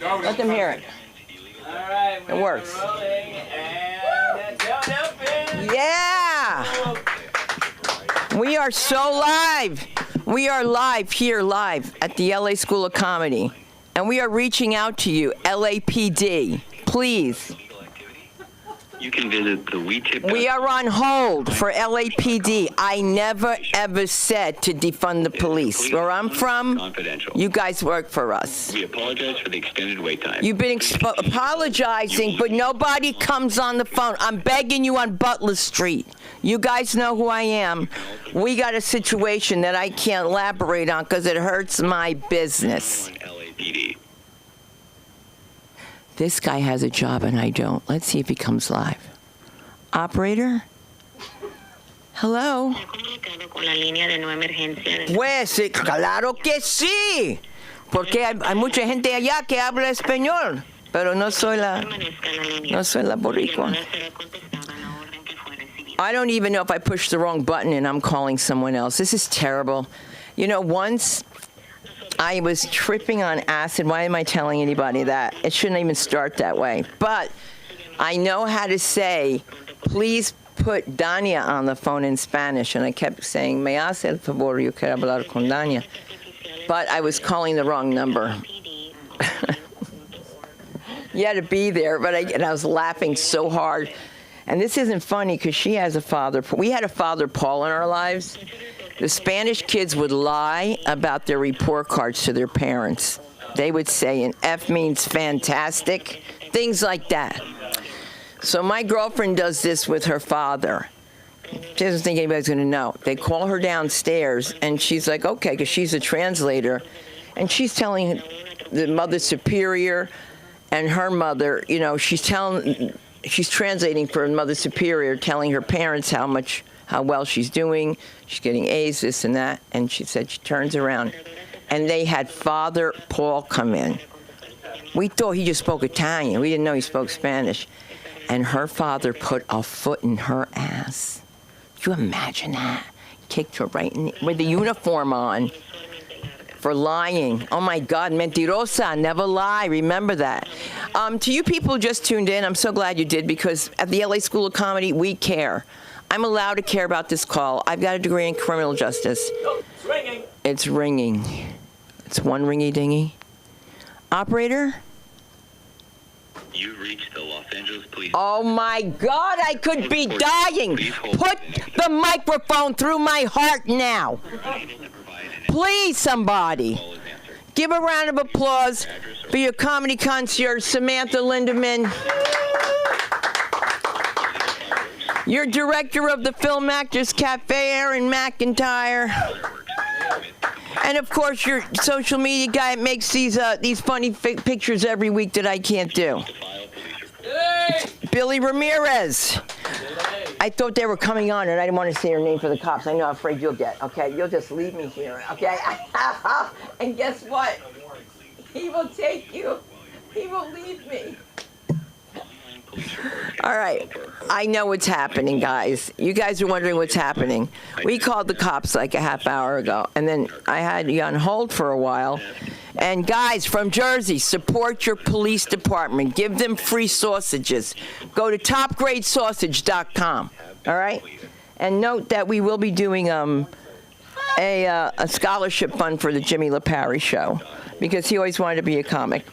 Let them hear it. All right, it works. Rolling, and don't open. Yeah! We are so live. We are live here, live at the LA School of Comedy. And we are reaching out to you, LAPD. Please. You can visit the WeTip. We are on hold for LAPD. I never, ever said to defund the police. Where I'm from, you guys work for us. We apologize for the extended wait time. You've been apologizing, but nobody comes on the phone. I'm begging you on Butler Street. You guys know who I am. We got a situation that I can't elaborate on because it hurts my business. LAPD. This guy has a job and I don't. Let's see if he comes live. Operator? Hello? Pues, claro que sí. Porque hay mucha gente allá que habla español. Pero no soy la boricua. I don't even know if I pushed the wrong button and I'm calling someone else. This is terrible. You know, once I was tripping on acid. Why am I telling anybody that? It shouldn't even start that way. But I know how to say, please put Dania on the phone in Spanish. And I kept saying, me hace el favor, yo quiero hablar con Dania. But I was calling the wrong number. You had to be there, but I was laughing so hard. And this isn't funny because she has a father. We had a father, Paul, in our lives. The Spanish kids would lie about their report cards to their parents. They would say an F means fantastic, things like that. So my girlfriend does this with her father. She doesn't think anybody's going to know. They call her downstairs, and she's like, okay, because she's a translator. And she's telling the mother superior and her mother, you know, she's translating for Mother Superior, telling her parents how well she's doing. She's getting A's, this and that. And she said she turns around. And they had Father Paul come in. We thought he just spoke Italian. We didn't know he spoke Spanish. And her father put a foot in her ass. Can you imagine that? Kicked her right in with the uniform on for lying. Oh, my God, mentirosa, never lie. Remember that. To you people who just tuned in, I'm so glad you did, because at the LA School of Comedy, we care. I'm allowed to care about this call. I've got a degree in criminal justice. Oh, it's ringing. It's ringing. It's one ringy-dingy. Operator? You reached the Los Angeles Police. Oh, my God, I could be dying. Put the microphone through my heart now. Please, somebody. Give a round of applause for your comedy concierge, Samantha Lindemann. Your director of the Film Actors Cafe, Aaron McIntyre. And, of course, your social media guy that makes these funny pictures every week that I can't do. Billy Ramirez. I thought they were coming on, and I didn't want to say her name for the cops. I know how afraid you'll get, okay? You'll just leave me here, okay? And guess what? He will take you. He will leave me. All right. I know what's happening, guys. You guys are wondering what's happening. We called the cops like a half hour ago, and then I had you on hold for a while. And guys from Jersey, support your police department. Give them free sausages. Go to topgradesausage.com, all right? And note that we will be doing a scholarship fund for the Jimmy LaParry show, because he always wanted to be a comic.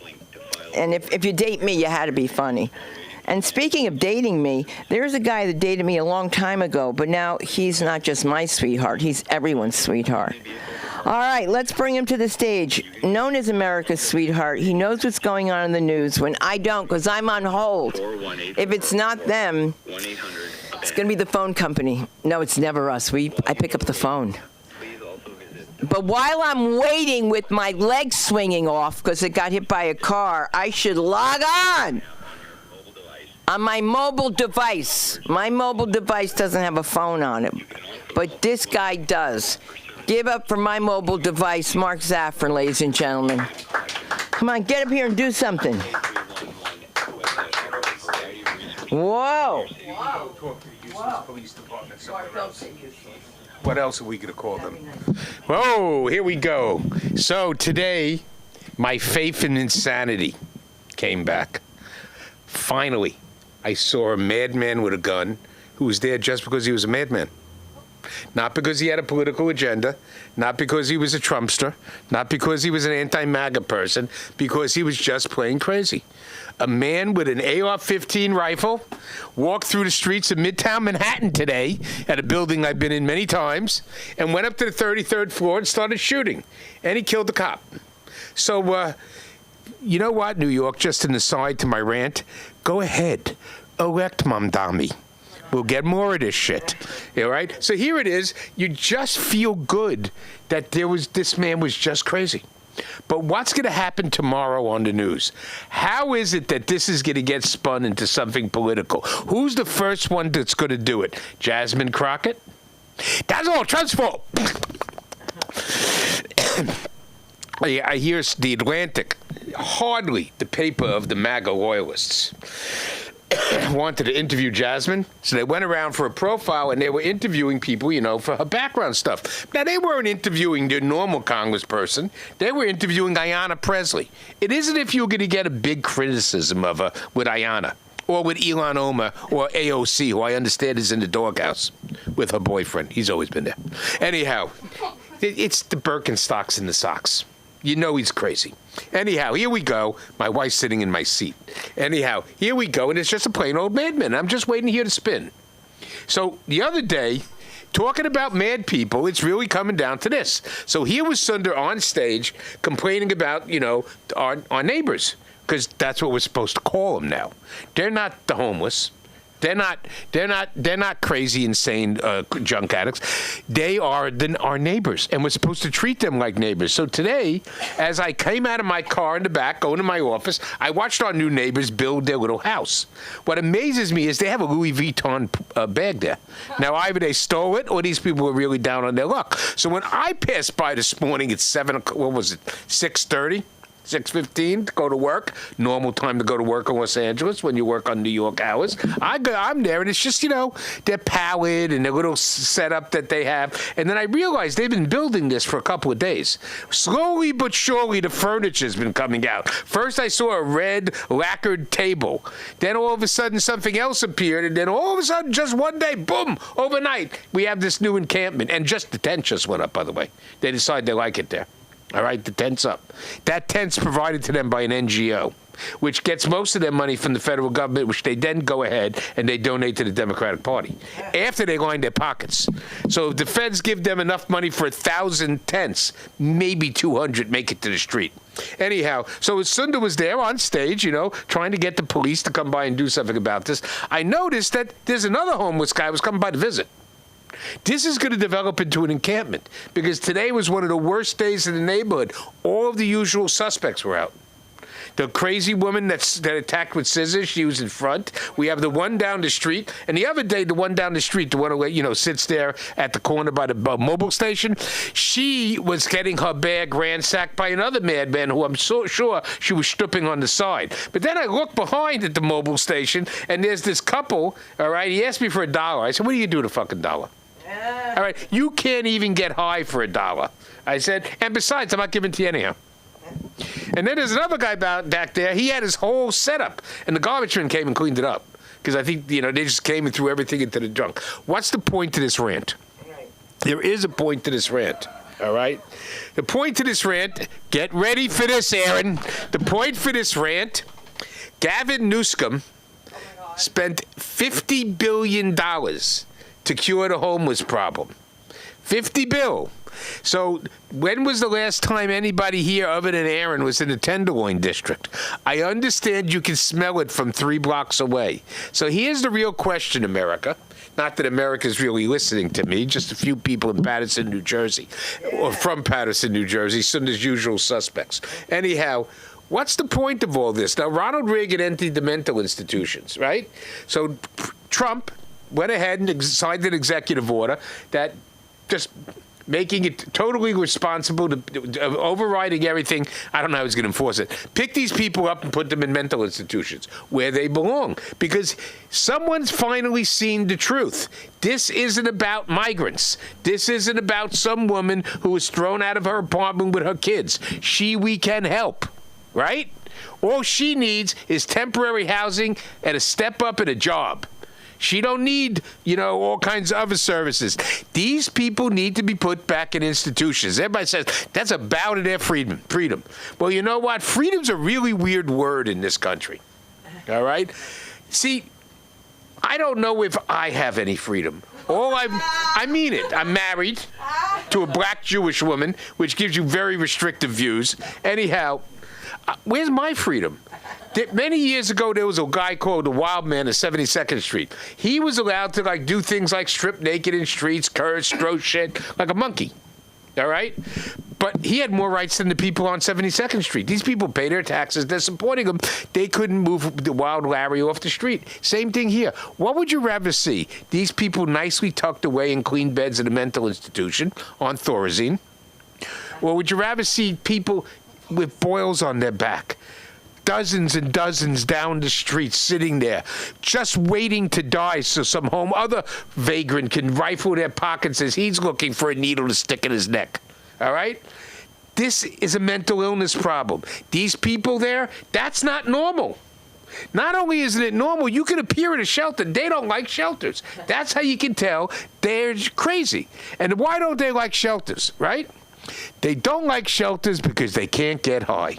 And if you date me, you had to be funny. And speaking of dating me, there's a guy that dated me a long time ago, but now he's not just my sweetheart, he's everyone's sweetheart. All right, let's bring him to the stage. Known as America's sweetheart, he knows what's going on in the news when I don't, because I'm on hold. If it's not them, it's going to be the phone company. No, it's never us. I pick up the phone. But while I'm waiting with my legs swinging off because it got hit by a car, I should log on my mobile device. My mobile device doesn't have a phone on it, but this guy does. Give up for my mobile device, Mark Zaffron, ladies and gentlemen. Come on, get up here and do something. Whoa. What else are we going to call them? Whoa, here we go. So today, my faith in insanity. came back. Finally, I saw a madman with a gun who was there just because he was a madman. Not because he had a political agenda, not because he was a Trumpster, not because he was an anti-MAGA person, because he was just plain crazy. A man with an AR-15 rifle walked through the streets of Midtown Manhattan today at a building I've been in many times and went up to the 33rd floor and started shooting. And he killed the cop. So, you know what, New York, just an aside to my rant, go ahead, elect Mamdani. We'll get more of this shit. All right? So here it is. You just feel good that this man was just crazy. But what's going to happen tomorrow on the news? How is it that this is going to get spun into something political? Who's the first one that's going to do it? Jasmine Crockett? That's all Trump's fault. I hear The Atlantic, hardly the paper of the MAGA loyalists, wanted to interview Jasmine, so they went around for a profile and they were interviewing people, for her background stuff. Now, they weren't interviewing the normal congressperson. They were interviewing Ayanna Presley. It isn't if you're going to get a big criticism of her with Ayanna or with Ilhan Omar or AOC, who I understand is in the doghouse with her boyfriend. He's always been there. Anyhow, it's the Birkenstocks and the socks. You know he's crazy. Anyhow, here we go. My wife's sitting in my seat. Anyhow, here we go, and it's just a plain old madman. I'm just waiting here to spin. So the other day, talking about mad people, it's really coming down to this. So here was Sundar on stage complaining about, our neighbors, because that's what we're supposed to call them now. They're not the homeless. They're not crazy, insane junk addicts. They are our neighbors, and we're supposed to treat them like neighbors. So today, as I came out of my car in the back, going to my office, I watched our new neighbors build their little house. What amazes me is they have a Louis Vuitton bag there. Now, either they stole it, or these people were really down on their luck. So when I passed by this morning at 6:30? 6:15 to go to work, normal time to go to work in Los Angeles when you work on New York hours. I'm there, and it's just, their pallet and their little setup that they have. And then I realized they've been building this for a couple of days. Slowly but surely, the furniture's been coming out. First, I saw a red lacquered table. Then all of a sudden, something else appeared. And then all of a sudden, just one day, boom, overnight, we have this new encampment. And just the tent just went up, by the way. They decided they like it there. All right, the tent's up. That tent's provided to them by an NGO, which gets most of their money from the federal government, which they then go ahead and they donate to the Democratic Party after they line their pockets. So if the feds give them enough money for 1,000 tents, maybe 200 make it to the street. Anyhow, so Sundar was there on stage, trying to get the police to come by and do something about this. I noticed that there's another homeless guy who was coming by to visit. This is going to develop into an encampment because today was one of the worst days in the neighborhood. All of the usual suspects were out. The crazy woman that attacked with scissors, she was in front. We have the one down the street. And the other day, the one down the street, the one who sits there at the corner by the mobile station, she was getting her bag ransacked by another madman who I'm so sure she was stripping on the side. But then I look behind at the mobile station, and there's this couple, all right? He asked me for $1. I said, what do you do with a fucking $1? All right, you can't even get high for $1. I said, and besides, I'm not giving to you anyhow. And then there's another guy back there. He had his whole setup, and the garbage man came and cleaned it up because I think they just came and threw everything into the junk. What's the point to this rant? There is a point to this rant. All right, the point to this rant. Get ready for this, Aaron. The point for this rant. Gavin Newsom spent $50 billion to cure the homeless problem. $50 billion. So when was the last time anybody here other than Aaron was in the Tenderloin district? I understand you can smell it from 3 blocks away. So here's the real question, America. Not that America's really listening to me, just a few people in Paterson, New Jersey, or from Paterson, New Jersey, Sundar's usual suspects. Anyhow, what's the point of all this? Now, Ronald Reagan emptied the mental institutions, right? So Trump went ahead and signed an executive order that just making it totally responsible to overriding everything. I don't know how he's going to enforce it. Pick these people up and put them in mental institutions where they belong because someone's finally seen the truth. This isn't about migrants. This isn't about some woman who was thrown out of her apartment with her kids. We can help, right? All she needs is temporary housing and a step up and a job. She don't need, all kinds of other services. These people need to be put back in institutions. Everybody says, that's a bow to their freedom. Well, you know what? Freedom's a really weird word in this country. All right? See, I don't know if I have any freedom. I mean it. I'm married to a black Jewish woman, which gives you very restrictive views. Anyhow, where's my freedom? Many years ago, there was a guy called the Wild Man of 72nd Street. He was allowed to do things like strip naked in streets, curse, throw shit, like a monkey. All right? But he had more rights than the people on 72nd Street. These people pay their taxes. They're supporting him. They couldn't move the Wild Larry off the street. Same thing here. What would you rather see? These people nicely tucked away in clean beds in a mental institution on Thorazine? Or would you rather see people with boils on their back? Dozens and dozens down the street sitting there, just waiting to die so some other vagrant can rifle their pockets as he's looking for a needle to stick in his neck. All right? This is a mental illness problem. These people there, that's not normal. Not only isn't it normal, you can appear in a shelter. They don't like shelters. That's how you can tell they're crazy. And why don't they like shelters, right? They don't like shelters because they can't get high.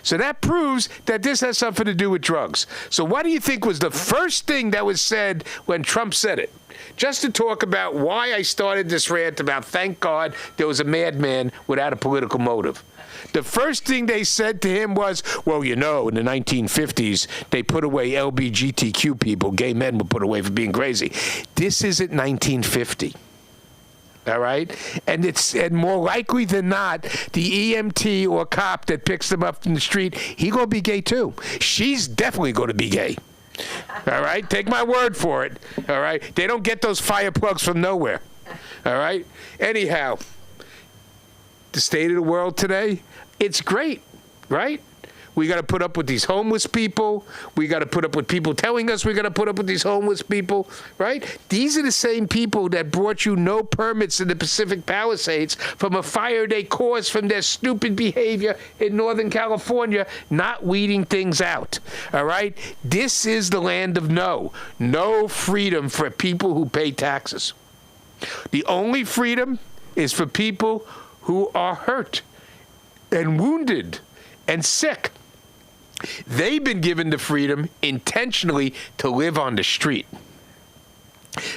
So that proves that this has something to do with drugs. So what do you think was the first thing that was said when Trump said it? Just to talk about why I started this rant about thank God there was a madman without a political motive. The first thing they said to him was, well, in the 1950s, they put away LGBTQ people. Gay men were put away for being crazy. This isn't 1950. All right? And more likely than not, the EMT or cop that picks them up from the street, he going to be gay too. She's definitely going to be gay. All right? Take my word for it. All right? They don't get those fire plugs from nowhere. All right? Anyhow, the state of the world today, it's great, right? We got to put up with these homeless people. We got to put up with people telling us we got to put up with these homeless people, right? These are the same people that brought you no permits in the Pacific Palisades from a fire they caused from their stupid behavior in Northern California, not weeding things out, all right? This is the land of no freedom for people who pay taxes. The only freedom is for people who are hurt and wounded and sick. They've been given the freedom intentionally to live on the street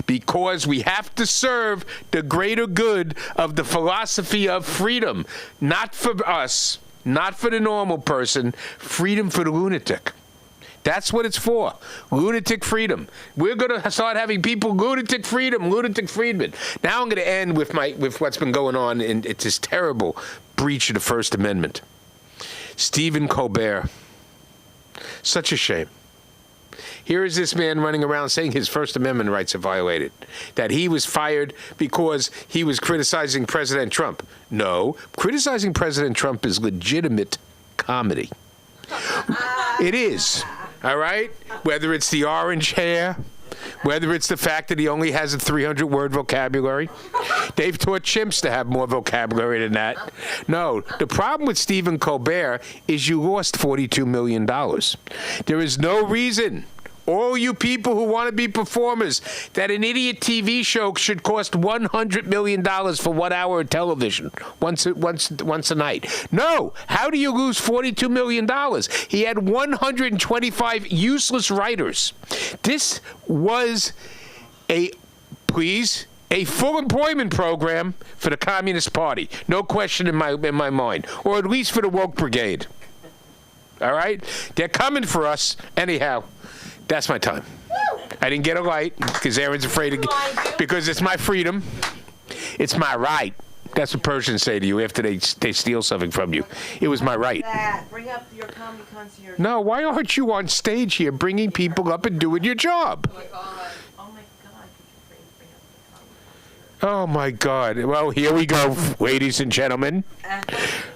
because we have to serve the greater good of the philosophy of freedom, not for us, not for the normal person, freedom for the lunatic. That's what it's for. Lunatic freedom. We're going to start having people lunatic freedom, lunatic freedmen. Now I'm going to end with what's been going on, and it's this terrible breach of the First Amendment. Stephen Colbert. Such a shame. Here is this man running around saying his First Amendment rights are violated, that he was fired because he was criticizing President Trump. No, criticizing President Trump is legitimate comedy. It is, all right? Whether it's the orange hair, whether it's the fact that he only has a 300-word vocabulary. They've taught chimps to have more vocabulary than that. No, the problem with Stephen Colbert is you lost $42 million. There is no reason, all you people who want to be performers, that an idiot TV show should cost $100 million for 1 hour of television once a night. No. How do you lose $42 million? He had 125 useless writers. This was a full employment program for the Communist Party. No question in my mind. Or at least for the woke brigade. All right? They're coming for us. Anyhow, that's my time. I didn't get a light because Aaron's afraid because it's my freedom. It's my right. That's what Persians say to you after they steal something from you. It was my right. Bring up your comedy concierge. No, why aren't you on stage here bringing people up and doing your job? Oh my God. Could you bring up the comedy concierge? Oh, my God. Well, here we go, ladies and gentlemen.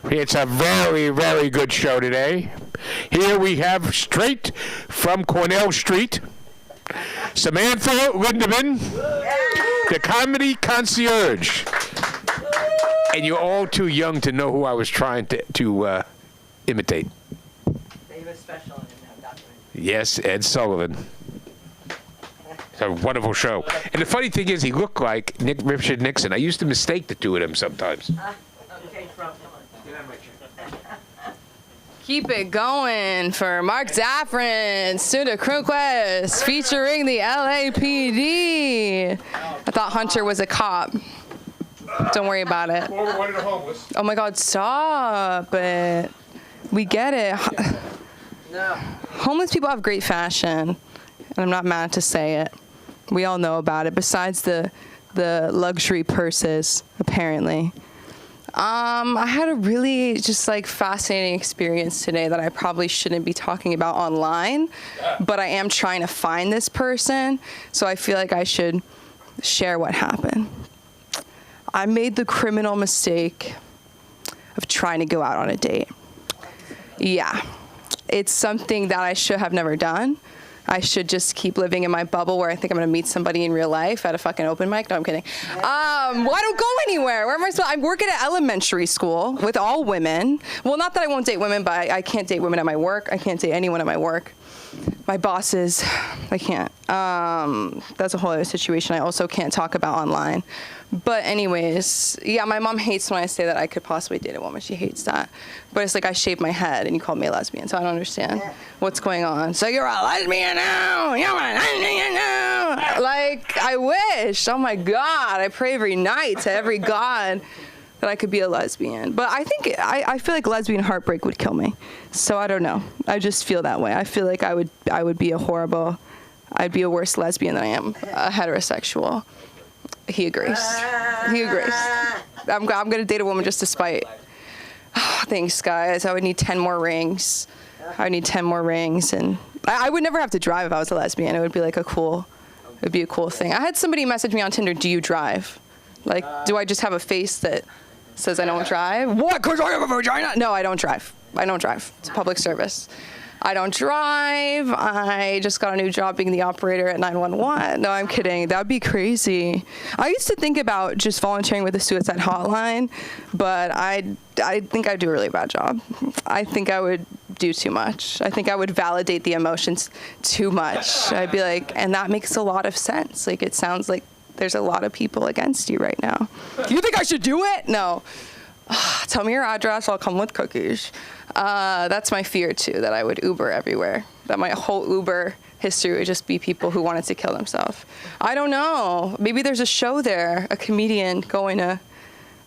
It's a very, very good show today. Here we have straight from Cornell Street, Samantha Lindemann, the comedy concierge. And you're all too young to know who I was trying to imitate. Yes, Ed Sullivan. It's a wonderful show. And the funny thing is, he looked like Richard Nixon. I used to mistake the two of them sometimes. Keep it going for Mark Zaffron, Suda Crunquist, featuring the LAPD. I thought Hunter was a cop. Don't worry about it. Or one of the homeless. Oh my God, stop it. We get it. No. Homeless people have great fashion, and I'm not mad to say it. We all know about it, besides the luxury purses, apparently. I had a really just like fascinating experience today that I probably shouldn't be talking about online, but I am trying to find this person, so I feel like I should share what happened. I made the criminal mistake of trying to go out on a date. Yeah, it's something that I should have never done. I should just keep living in my bubble where I think I'm gonna meet somebody in real life at a fucking open mic. No, I'm kidding. Well, I don't go anywhere. Where am I supposed? I'm working at elementary school with all women. Well, not that I won't date women, but I can't date women at my work. I can't date anyone at my work. My bosses, I can't. That's a whole other situation I also can't talk about online. But anyways, yeah, my mom hates when I say that I could possibly date a woman. She hates that. But it's like I shaved my head and you called me a lesbian, so I don't understand what's going on. So you're a lesbian now. You're a lesbian now. Like, I wish. Oh my God. I pray every night to every God that I could be a lesbian. But I think, I feel like lesbian heartbreak would kill me. So I don't know. I just feel that way. I feel like I would be I'd be a worse lesbian than I am a heterosexual. He agrees. He agrees. I'm going to date a woman just to spite. Oh, thanks, guys. I would need 10 more rings. I would need 10 more rings. And I would never have to drive if I was a lesbian. It would be like a cool thing. I had somebody message me on Tinder, do you drive? Like, do I just have a face that says I don't drive? What? Because I have a vagina? No, I don't drive. I don't drive. It's a public service. I don't drive. I just got a new job being the operator at 911. No, I'm kidding. That would be crazy. I used to think about just volunteering with the suicide hotline, but I think I'd do a really bad job. I think I would do too much. I think I would validate the emotions too much. I'd be like, and that makes a lot of sense. Like, it sounds like there's a lot of people against you right now. You think I should do it? No. Tell me your address, I'll come with cookies. That's my fear too, that I would Uber everywhere. That my whole Uber history would just be people who wanted to kill themselves. I don't know. Maybe there's a show there, a comedian going to,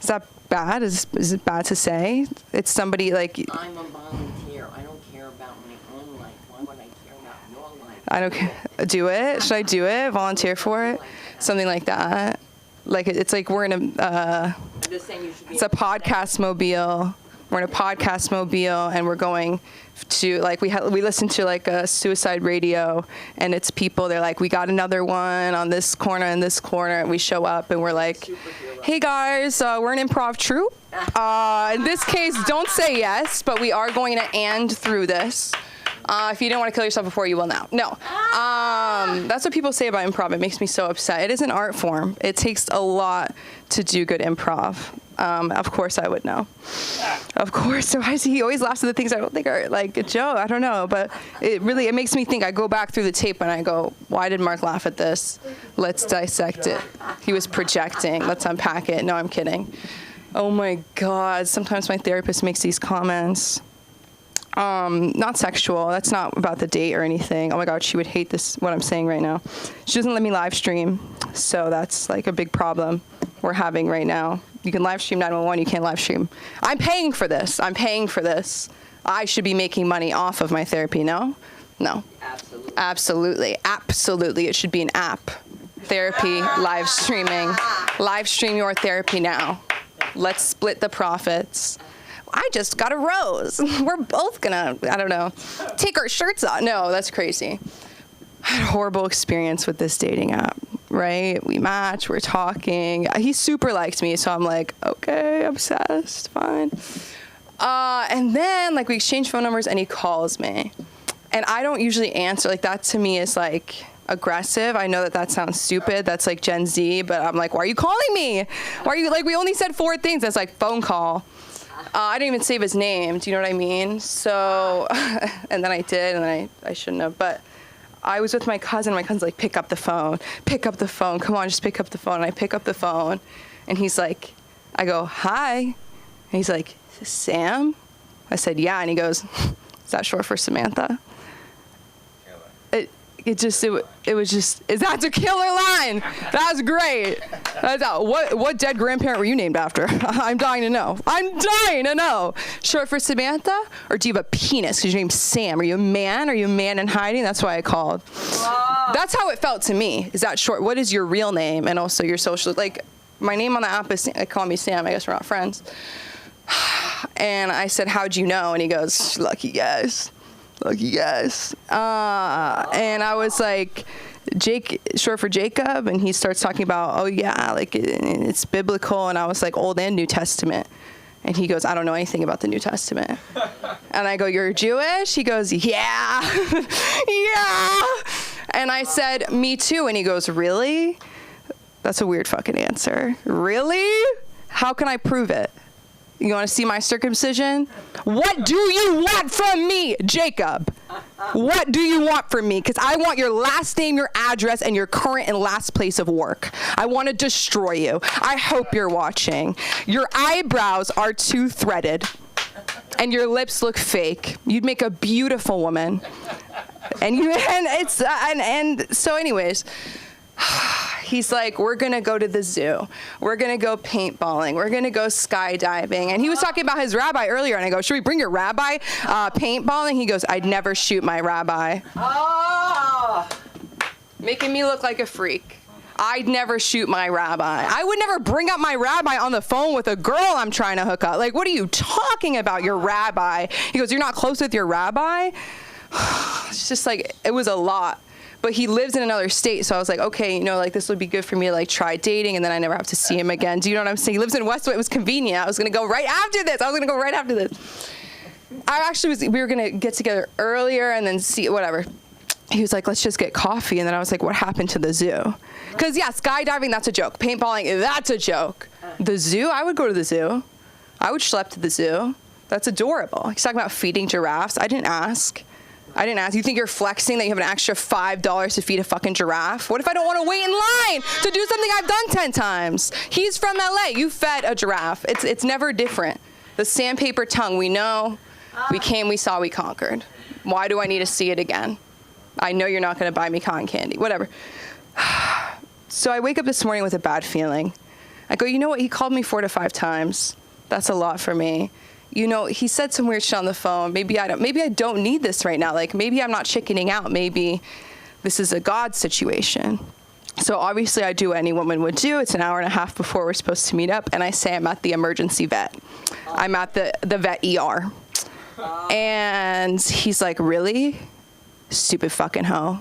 is that bad? Is it bad to say? It's somebody like... I'm a volunteer. I don't care about my own life. Why would I care about your life? I don't care. Do it? Should I do it? Volunteer for it? Something like that. Like, it's like we're in a... it's a podcast mobile. We're in a podcast mobile, and we're going to, like, we listen to, like, a suicide radio, and it's people, they're like, we got another one on this corner and this corner, and we show up, and we're like, hey, guys, we're an improv troupe. In this case, don't say yes, but we are going to and through this. If you didn't want to kill yourself before, you will now. No. That's what people say about improv. It makes me so upset. It is an art form. It takes a lot to do good improv. Of course I would know. Of course. So he always laughs at the things I don't think are like a joke. I don't know. But it makes me think. I go back through the tape and I go, why did Mark laugh at this? Let's dissect it. He was projecting. Let's unpack it. No, I'm kidding. Oh my God. Sometimes my therapist makes these comments. Not sexual. That's not about the date or anything. Oh my God, she would hate this, what I'm saying right now. She doesn't let me live stream. So that's like a big problem we're having right now. You can live stream 911, you can't live stream. I'm paying for this. I should be making money off of my therapy, no? No. Absolutely. It should be an app. Therapy, live streaming. Live stream your therapy now. Let's split the profits. I just got a rose. We're both gonna, I don't know, take our shirts off. No, that's crazy. I had a horrible experience with this dating app, right? We match, we're talking. He super liked me, so I'm like, okay, obsessed, fine. And then, like, we exchange phone numbers, and he calls me. And I don't usually answer. Like, that to me is, like, aggressive. I know that sounds stupid. That's, like, Gen Z. But I'm like, why are you calling me? Why are you, like, we only said 4 things. That's, like, phone call. I didn't even save his name. Do you know what I mean? So, and then I did, and then I shouldn't have. But I was with my cousin. My cousin's like, pick up the phone. Pick up the phone. Come on, just pick up the phone. And I pick up the phone, and he's like, I go, hi. And he's like, Sam? I said, yeah. And he goes, is that short for Samantha? It was just, that's a killer line. That was great. What dead grandparent were you named after? I'm dying to know. Short for Samantha? Or do you have a penis because your name's Sam? Are you a man? Are you a man in hiding? That's why I called. Whoa. That's how it felt to me. Is that short? What is your real name? And also your social, like, my name on the app is, they call me Sam. I guess we're not friends. And I said, how'd you know? And he goes, lucky guys. And I was like, Jake, short for Jacob. And he starts talking about, oh yeah, like it's biblical. And I was like, Old and New Testament. And he goes, I don't know anything about the New Testament. And I go, you're Jewish? He goes, yeah. Yeah. And I said, me too. And he goes, really? That's a weird fucking answer. Really? How can I prove it? You want to see my circumcision? What do you want from me, Jacob? What do you want from me? Because I want your last name, your address, and your current and last place of work. I want to destroy you. I hope you're watching. Your eyebrows are too threaded, and your lips look fake. You'd make a beautiful woman. So anyways, he's like, we're going to go to the zoo. We're going to go paintballing. We're going to go skydiving. And he was talking about his rabbi earlier. And I go, should we bring your rabbi paintballing? He goes, I'd never shoot my rabbi. Oh. Making me look like a freak. I'd never shoot my rabbi. I would never bring up my rabbi on the phone with a girl I'm trying to hook up. Like, what are you talking about, your rabbi? He goes, you're not close with your rabbi? It's just like, it was a lot. But he lives in another state, so I was like, okay, you know, like this would be good for me to like try dating, and then I never have to see him again. Do you know what I'm saying? He lives in Westwood. It was convenient. I was gonna go right after this. We were gonna get together earlier and then see whatever. He was like, let's just get coffee, and then I was like, what happened to the zoo? Because yeah, skydiving, that's a joke. Paintballing, that's a joke. The zoo, I would go to the zoo. I would schlep to the zoo. That's adorable. He's talking about feeding giraffes. I didn't ask. You think you're flexing that you have an extra $5 to feed a fucking giraffe? What if I don't want to wait in line to do something I've done 10 times? He's from LA. You fed a giraffe. It's never different. The sandpaper tongue, we know. We came, we saw, we conquered. Why do I need to see it again? I know you're not going to buy me cotton candy. Whatever. So I wake up this morning with a bad feeling. I go, you know what? He called me 4 to 5 times. That's a lot for me. You know, he said some weird shit on the phone. Maybe I don't need this right now. Like, maybe I'm not chickening out. Maybe this is a God situation. So obviously I do what any woman would do. It's an hour and a half before we're supposed to meet up. And I say I'm at the emergency vet. I'm at the vet ER. And he's like, really? Stupid fucking hoe.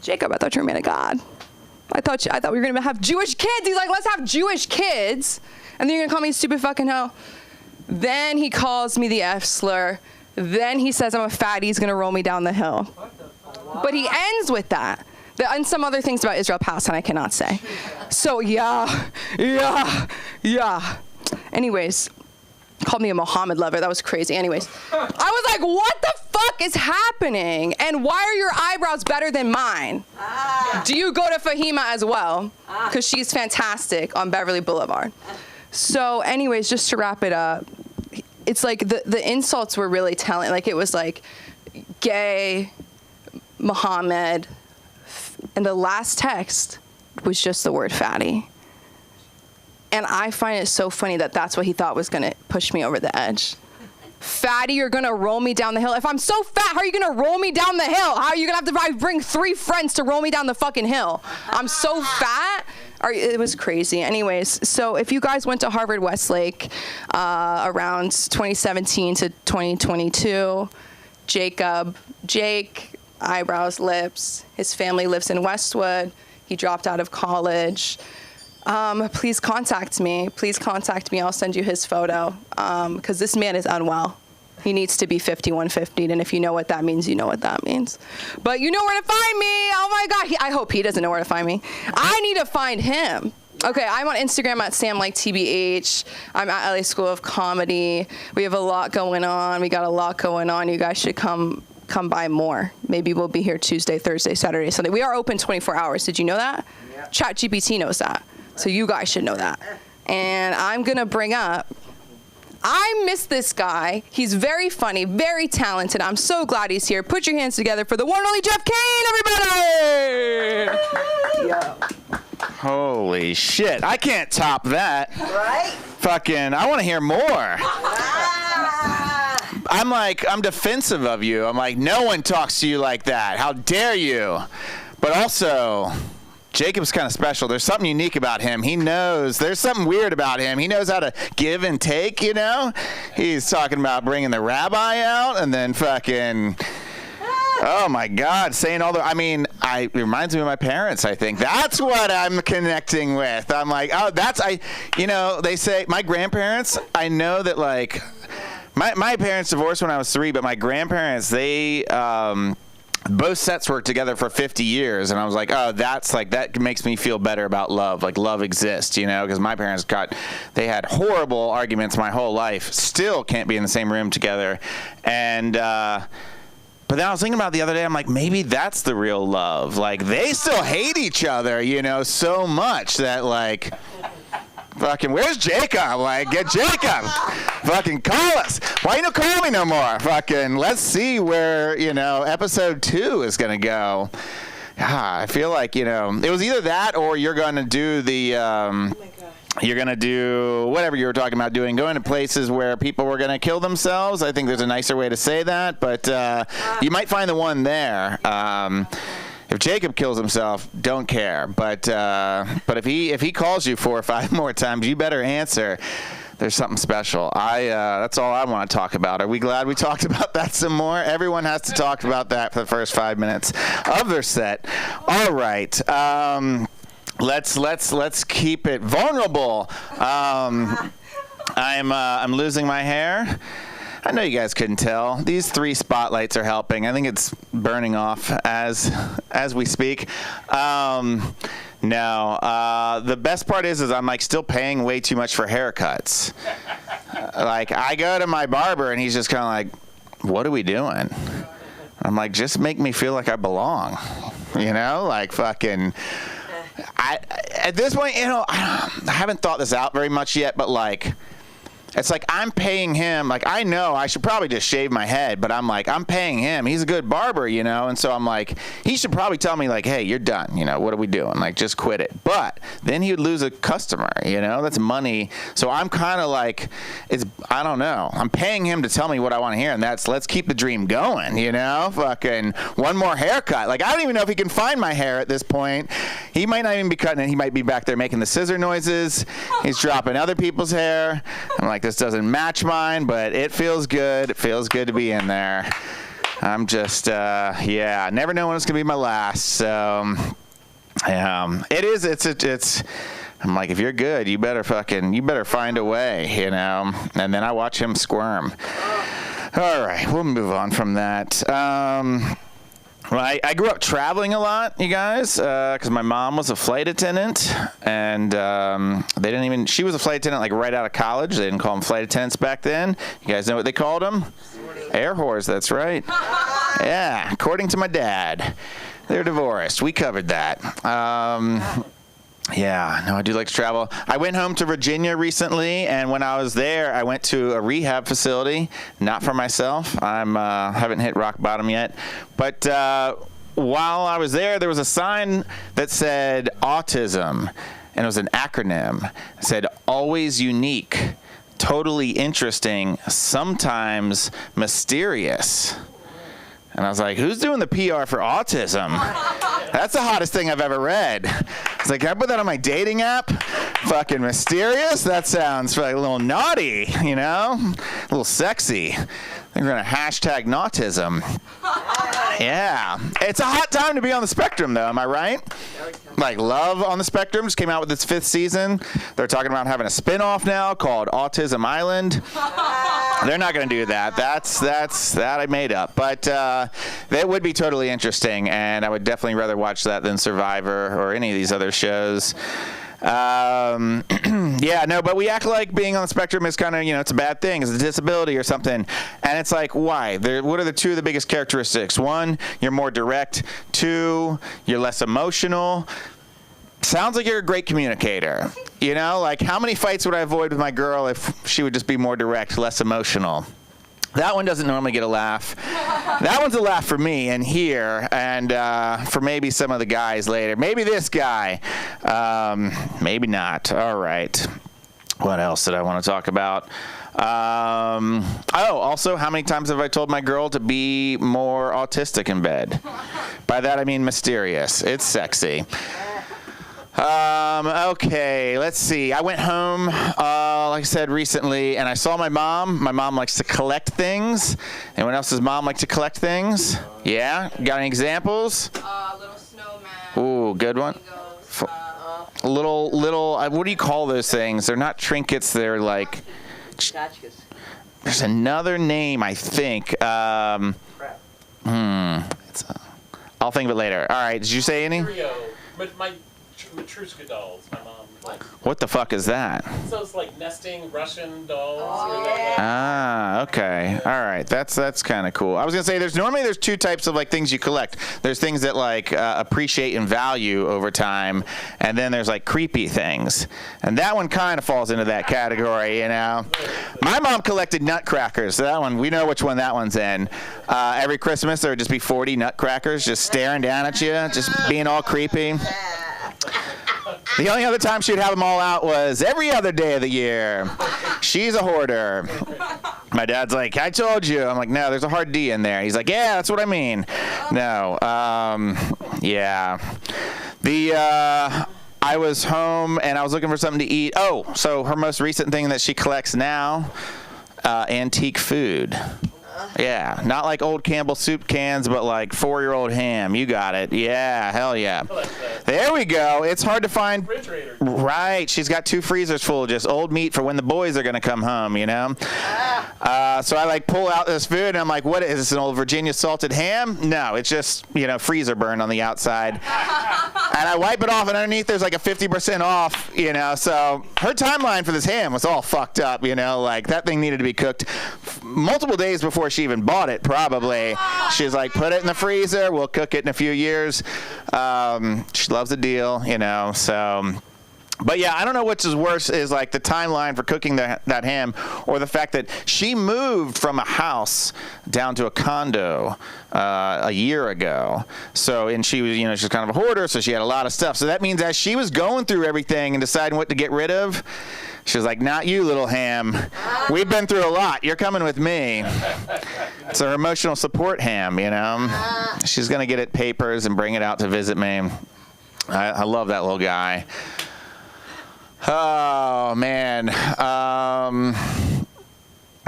Jacob, I thought you were a man of God. I thought we were going to have Jewish kids. He's like, let's have Jewish kids. And then you're going to call me a stupid fucking hoe? Then he calls me the F slur. Then he says I'm a fatty. He's going to roll me down the hill. But he ends with that. And some other things about Israel Palestine I cannot say. So, yeah. Anyways, called me a Muhammad lover. That was crazy. Anyways, I was like, what the fuck is happening? And why are your eyebrows better than mine? Do you go to Fahima as well? Because she's fantastic on Beverly Boulevard. So anyways, just to wrap it up, it's like the insults were really telling. Like, it was like gay, Muhammad, and the last text was just the word fatty. And I find it so funny that that's what he thought was going to push me over the edge. Fatty, you're going to roll me down the hill. If I'm so fat, how are you going to roll me down the hill? How are you going to have to bring 3 friends to roll me down the fucking hill? I'm so fat. It was crazy. Anyways, so if you guys went to Harvard Westlake around 2017 to 2022, Jake, eyebrows, lips, his family lives in Westwood. He dropped out of college. Please contact me. I'll send you his photo because this man is unwell. He needs to be 5150, and if you know what that means, you know what that means. But you know where to find me. Oh my God. I hope he doesn't know where to find me. I need to find him. Okay, I'm on Instagram at SamLikeTBH. I'm at LA School of Comedy. We have a lot going on. We got a lot going on. You guys should come by more. Maybe we'll be here Tuesday, Thursday, Saturday, Sunday. We are open 24 hours. Did you know that? Yeah. ChatGPT knows that. So you guys should know that. And I'm going to bring up, I miss this guy. He's very funny, very talented. I'm so glad he's here. Put your hands together for the one and only Jeff Kane, everybody! Yeah. Holy shit. I can't top that. Right? Fucking, I want to hear more. I'm defensive of you. I'm like, no one talks to you like that. How dare you? But also, Jacob's kind of special. There's something unique about him. He knows. There's something weird about him. He knows how to give and take, you know? He's talking about bringing the rabbi out and then fucking... Oh, my God. Saying all the... I mean, it reminds me of my parents, I think. That's what I'm connecting with. I'm like, oh, you know, they say... My grandparents, I know that, like... My parents divorced when I was 3, but my grandparents, they... both sets worked together for 50 years, and I was like, oh, that makes me feel better about love. Like, love exists, you know, because my parents they had horrible arguments my whole life, still can't be in the same room together. And, but then I was thinking about it the other day, I'm like, maybe that's the real love. Like, they still hate each other, you know, so much that, like... Fucking, where's Jacob? Like, get Jacob. Fucking call us. Why you don't call me no more? Fucking, let's see where, you know, episode 2 is going to go. I feel like, you know, it was either that or you're going to do the, you're going to do whatever you were talking about doing, going to places where people were going to kill themselves. I think there's a nicer way to say that, but you might find the one there. If Jacob kills himself, don't care. But if he calls you 4 or 5 more times, you better answer. There's something special. That's all I want to talk about. Are we glad we talked about that some more? Everyone has to talk about that for the first 5 minutes of their set. All right. Let's keep it vulnerable. I'm losing my hair. I know you guys couldn't tell. These 3 spotlights are helping. I think it's burning off as we speak. The best part is I'm like still paying way too much for haircuts. Like, I go to my barber and he's just kind of like, what are we doing? I'm like, just make me feel like I belong. You know, like fucking... at this point, you know, I haven't thought this out very much yet, but like... It's like I'm paying him. Like, I know I should probably just shave my head, but I'm like, I'm paying him. He's a good barber, you know? And so I'm like, he should probably tell me, like, hey, you're done. You know, what are we doing? Like, just quit it. But then he would lose a customer, you know? That's money. So I'm kind of like, I don't know. I'm paying him to tell me what I want to hear, and that's let's keep the dream going, you know? Fucking one more haircut. Like, I don't even know if he can find my hair at this point. He might not even be cutting it. He might be back there making the scissor noises. He's dropping other people's hair. I'm like, this doesn't match mine, but it feels good. It feels good to be in there. I'm just, never know when it's going to be my last. So, it's, I'm like, if you're good, you better find a way, you know? And then I watch him squirm. All right, we'll move on from that. Well, I grew up traveling a lot, you guys, because my mom was a flight attendant, and she was a flight attendant like right out of college. They didn't call them flight attendants back then. You guys know what they called them? Air whores, that's right. Yeah, according to my dad. They're divorced. We covered that. Yeah, no, I do like to travel. I went home to Virginia recently, and when I was there, I went to a rehab facility, not for myself. Haven't hit rock bottom yet. But while I was there was a sign that said autism, and it was an acronym. It said, always unique, totally interesting, sometimes mysterious. And I was like, who's doing the PR for autism? That's the hottest thing I've ever read. It's like, can I put that on my dating app? Fucking mysterious? That sounds like a little naughty, you know? A little sexy. They're going to hashtag nautism. Yeah. It's a hot time to be on the spectrum, though. Am I right? Like, Love on the Spectrum just came out with its 5th season. They're talking about having a spin-off now called Autism Island. They're not going to do that. That I made up. But that would be totally interesting, and I would definitely rather watch that than Survivor or any of these other shows. Yeah, no, but we act like being on the spectrum is kind of, it's a bad thing. It's a disability or something. And it's like, why? What are the two of the biggest characteristics? One, you're more direct. Two, you're less emotional. Sounds like you're a great communicator. Like how many fights would I avoid with my girl if she would just be more direct, less emotional? That one doesn't normally get a laugh. That one's a laugh for me and here, and for maybe some of the guys later. Maybe this guy. Maybe not. All right. What else did I want to talk about? Also, how many times have I told my girl to be more autistic in bed? By that, I mean mysterious. It's sexy. Okay, let's see. I went home, like I said, recently, and I saw my mom. My mom likes to collect things. Anyone else's mom like to collect things? Yeah? Got any examples? Little snowman. Ooh, good one. Little, what do you call those things? They're not trinkets. They're like, Gotchkas. there's another name, I think. I'll think of it later. All right, did you say any? My Matryoshka dolls, my mom. What the fuck is that? So it's like nesting Russian dolls. Okay. All right. That's kind of cool. I was gonna say there's two types of like things you collect. There's things that like appreciate and value over time, and then there's like creepy things, and that one kind of falls into that category. My mom collected nutcrackers, so that one we know which one that one's in. Every Christmas there would just be 40 nutcrackers just staring down at you, just being all creepy. The only other time she'd have them all out was every other day of the year. She's a hoarder. My dad's like, I told you. I'm like, no, there's a hard D in there. He's like, yeah, that's what I mean. No. Yeah. I was home and I was looking for something to eat. Oh, so her most recent thing that she collects now, antique food. Yeah, not like old Campbell soup cans, but like 4-year-old ham. You got it. Yeah, hell yeah. There we go. It's hard to find. Right. She's got 2 freezers full of just old meat for when the boys are going to come home, So I like pull out this food and I'm like, what is this, an old Virginia salted ham? No, it's just, freezer burn on the outside. And I wipe it off and underneath there's like a 50% off, So her timeline for this ham was all fucked up, like that thing needed to be cooked multiple days before she even bought it, probably. She's like, put it in the freezer. We'll cook it in a few years. She loves the deal, so. But yeah, I don't know which is worse, is like the timeline for cooking that ham, or the fact that she moved from a house down to a condo a year ago. So, and she was, she's kind of a hoarder, so she had a lot of stuff. So that means as she was going through everything and deciding what to get rid of, she was like, not you, little ham. We've been through a lot. You're coming with me. It's her emotional support ham, She's going to get it papers and bring it out to visit me. I love that little guy. Oh, man.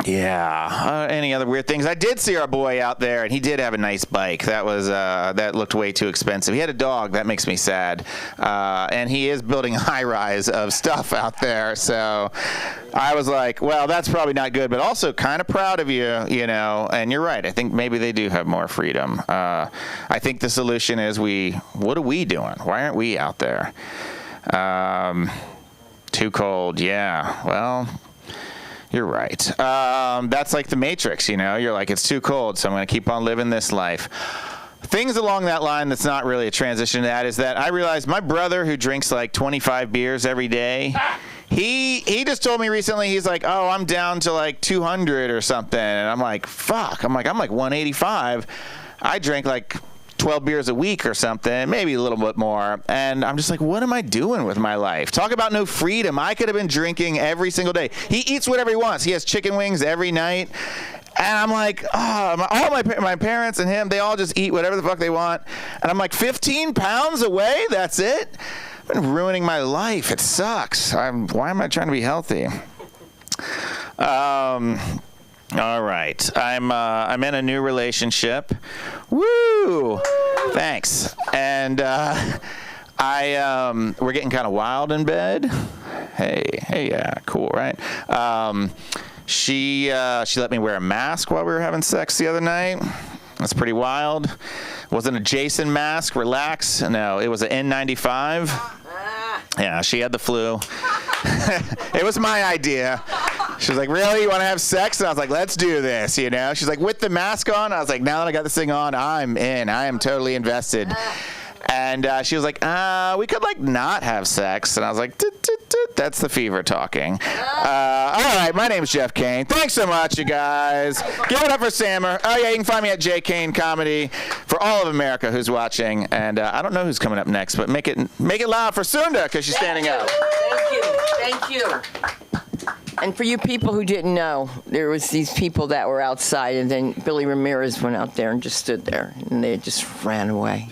Yeah. Any other weird things? I did see our boy out there, and he did have a nice bike. That looked way too expensive. He had a dog. That makes me sad. And he is building a high-rise of stuff out there. So I was like, well, that's probably not good, but also kind of proud of you, And you're right. I think maybe they do have more freedom. I think the solution is what are we doing? Why aren't we out there? Too cold. Yeah. Well, you're right. That's like the Matrix, You're like, it's too cold, so I'm going to keep on living this life. Things along that line that's not really a transition to that is that I realized my brother, who drinks like 25 beers every day, he just told me recently, he's like, oh, I'm down to like 200 or something. And I'm like, fuck. I'm like 185. I drank like 12 beers a week or something, maybe a little bit more. And I'm just like, what am I doing with my life? Talk about no freedom. I could have been drinking every single day. He eats whatever he wants. He has chicken wings every night. And I'm like, all my parents and him, they all just eat whatever the fuck they want. And I'm like, 15 pounds away? That's it? I've been ruining my life. It sucks. Why am I trying to be healthy? All right. I'm in a new relationship. Woo! Thanks. And we're getting kind of wild in bed. Hey, yeah, cool, right? She let me wear a mask while we were having sex the other night. That's pretty wild. It wasn't a Jason mask, relax. No, it was an N95. Yeah, she had the flu. It was my idea. She was like, really? You want to have sex? And I was like, let's do this, you know? She's like, with the mask on? I was like, now that I got this thing on, I'm in. I am totally invested. And she was like, we could, like, not have sex. And I was like, that's the fever talking. All right, my name's Jeff Kane. Thanks so much, you guys. Give it up for Sammer. Oh, yeah, you can find me at J. Kane Comedy for all of America who's watching. And I don't know who's coming up next, but make it loud for Sunda because she's standing up. Thank you. And for you people who didn't know, there was these people that were outside, and then Billy Ramirez went out there and just stood there, and they just ran away.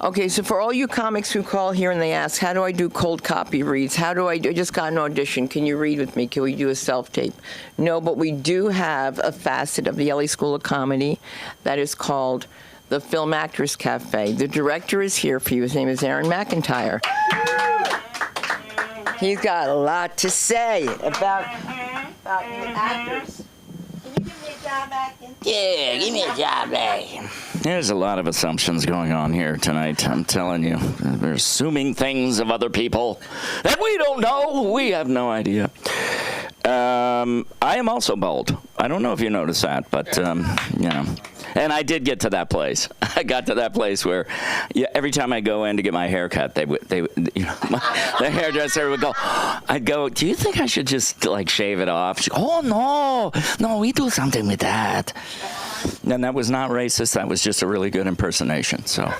Okay, so for all you comics who call here and they ask, how do I do cold copy reads? How do I do? I just got an audition. Can you read with me? Can we do a self-tape? No, but we do have a facet of the LA School of Comedy that is called the Film Actors Cafe. The director is here for you. His name is Aaron McIntyre. He's got a lot to say about you actors. Can you give me a job acting? Yeah, give me a job, Ray. There's a lot of assumptions going on here tonight, I'm telling you. We're assuming things of other people that we don't know. We have no idea. I am also bald. I don't know if you noticed that, but, you know. And I did get to that place. I got to that place where every time I go in to get my hair cut, they you know, the hairdresser would go, I'd go, do you think I should just, like, shave it off? She'd go, oh, no, we do something with that. And that was not racist. That was just a really good impersonation. So,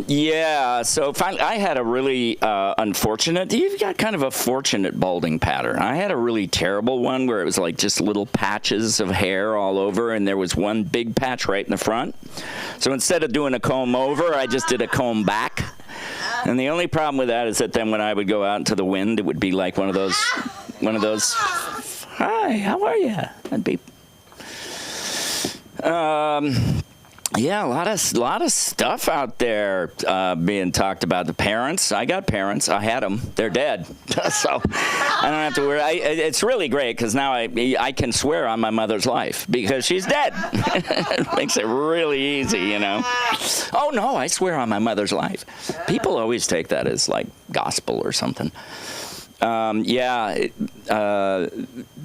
yeah. So finally, I had a really unfortunate. You've got kind of a fortunate balding pattern. I had a really terrible one where it was like just little patches of hair all over, and there was one big patch right in the front. So instead of doing a comb over, I just did a comb back. And the only problem with that is that then when I would go out into the wind, it would be like one of those. Hi, how are you? I'd be. Yeah, a lot of stuff out there being talked about. The parents, I got parents. I had them. They're dead, so I don't have to worry. It's really great because now I can swear on my mother's life because she's dead. It makes it really easy, you know. Oh no, I swear on my mother's life. People always take that as like gospel or something.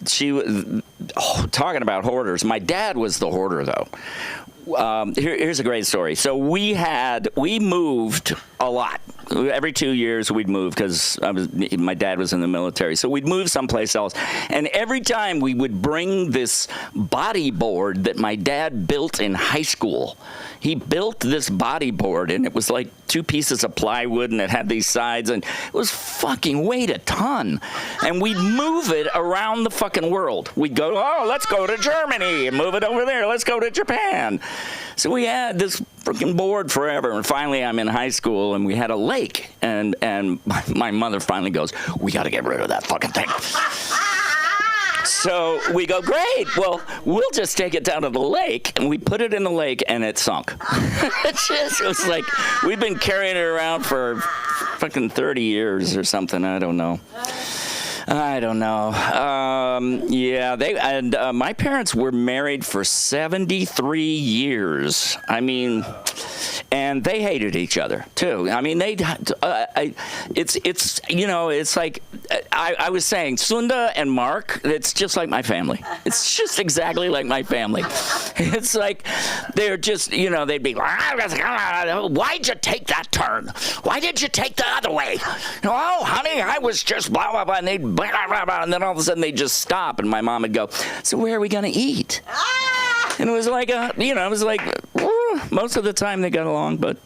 She was talking about hoarders. My dad was the hoarder, though. Here's a great story. So we moved a lot. Every 2 years we'd move because my dad was in the military. So we'd move someplace else. And every time we would bring this bodyboard that my dad built in high school. He built this bodyboard, and it was like 2 pieces of plywood, and it had these sides, and it was fucking weighed a ton. And we'd move it around the fucking world. We'd go, oh, let's go to Germany, and move it over there. Let's go to Japan. So we had this freaking board forever, and finally I'm in high school, and we had a lake, and my mother finally goes, we got to get rid of that fucking thing. So we go, great, well, we'll just take it down to the lake, and we put it in the lake, and it sunk. It was like, we've been carrying it around for fucking 30 years or something, I don't know. Yeah, my parents were married for 73 years. I mean, and they hated each other too. I mean, it's you know, it's like I was saying, Sunda and Mark, it's just like my family. It's just exactly like my family. It's like they're just, you know, they'd be, why'd you take that turn? Why did you take the other way? Oh, honey, I was just blah, blah, blah, and they'd blah, blah, blah, and then all of a sudden they'd just stop, and my mom would go, so where are we going to eat? And it was like, most of the time they got along, but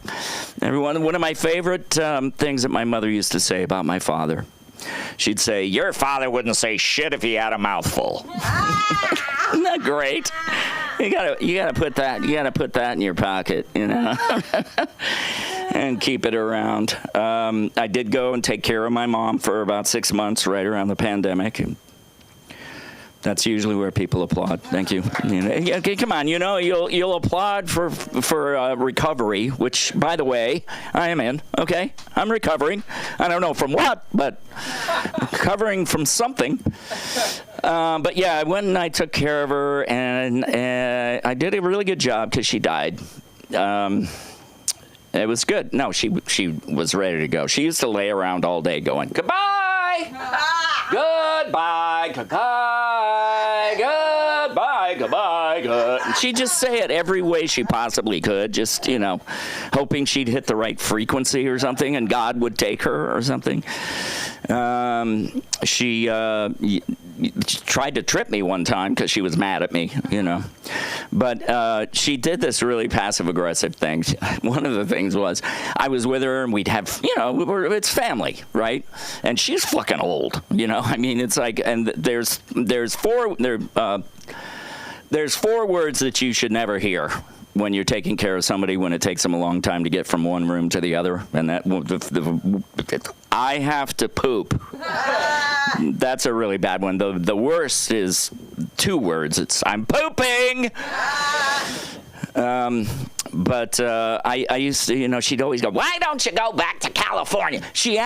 one of my favorite things that my mother used to say about my father, she'd say, your father wouldn't say shit if he had a mouthful. Isn't that great? You gotta put that in your pocket, you know, and keep it around. I did go and take care of my mom for about 6 months right around the pandemic. That's usually where people applaud. Thank you. Okay, come on. You know, you'll applaud for recovery, which, by the way, I am in. Okay, I'm recovering. I don't know from what, but recovering from something. But yeah, I went and I took care of her, and I did a really good job because she died. It was good. No, she was ready to go. She used to lay around all day going, goodbye, goodbye, goodbye, goodbye, goodbye, good. And she'd just say it every way she possibly could, just, hoping she'd hit the right frequency or something and God would take her or something. She tried to trip me one time because she was mad at me, But she did this really passive-aggressive thing. One of the things was I was with her and we'd have, it's family, right? And she's fucking old, I mean, it's like, and there's four words that you should never hear when you're taking care of somebody when it takes them a long time to get from one room to the other, and that I have to poop. That's a really bad one. The worst is 2 words. It's I'm pooping. But I used to, she'd always go, why don't you go back to California? She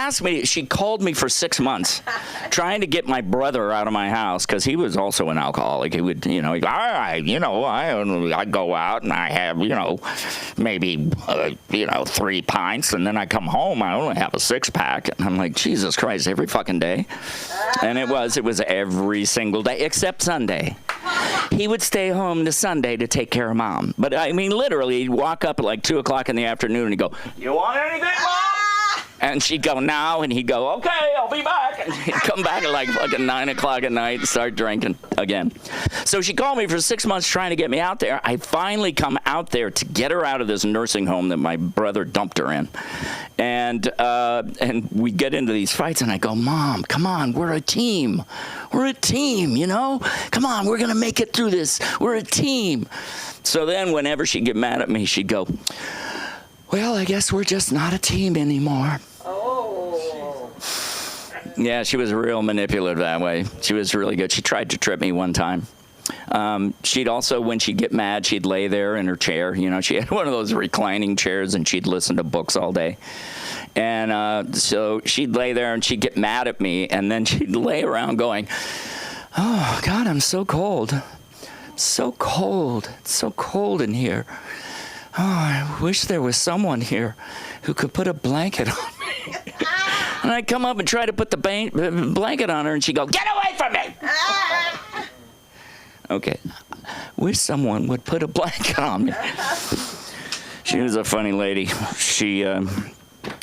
called me for 6 months trying to get my brother out of my house because he was also an alcoholic. He would, he'd go, all right, I'd go out and I have, maybe, 3 pints and then I come home, I only have a 6-pack. And I'm like, Jesus Christ, every fucking day. And it was every single day except Sunday. He would stay home to Sunday to take care of Mom. But I mean, literally, he'd walk up at like 2 o'clock in the afternoon and he'd go, you want anything, Mom? And she'd go, no. And he'd go, okay, I'll be back. And he'd come back at like fucking 9 o'clock at night and start drinking again. So she called me for 6 months trying to get me out there. I finally come out there to get her out of this nursing home that my brother dumped her in. And we get into these fights, and I go, Mom, come on, we're a team. We're a team, Come on, we're going to make it through this. We're a team. So then whenever she'd get mad at me, she'd go, well, I guess we're just not a team anymore. Oh. Yeah, she was real manipulative that way. She was really good. She tried to trip me one time. She'd also, when she'd get mad, she'd lay there in her chair. She had one of those reclining chairs, and she'd listen to books all day. And so she'd lay there, and she'd get mad at me, and then she'd lay around going, oh, God, I'm so cold. So cold. It's so cold in here. Oh, I wish there was someone here who could put a blanket on me. And I'd come up and try to put the blanket on her, and she'd go, get away from me! Okay. Wish someone would put a blanket on me. She was a funny lady.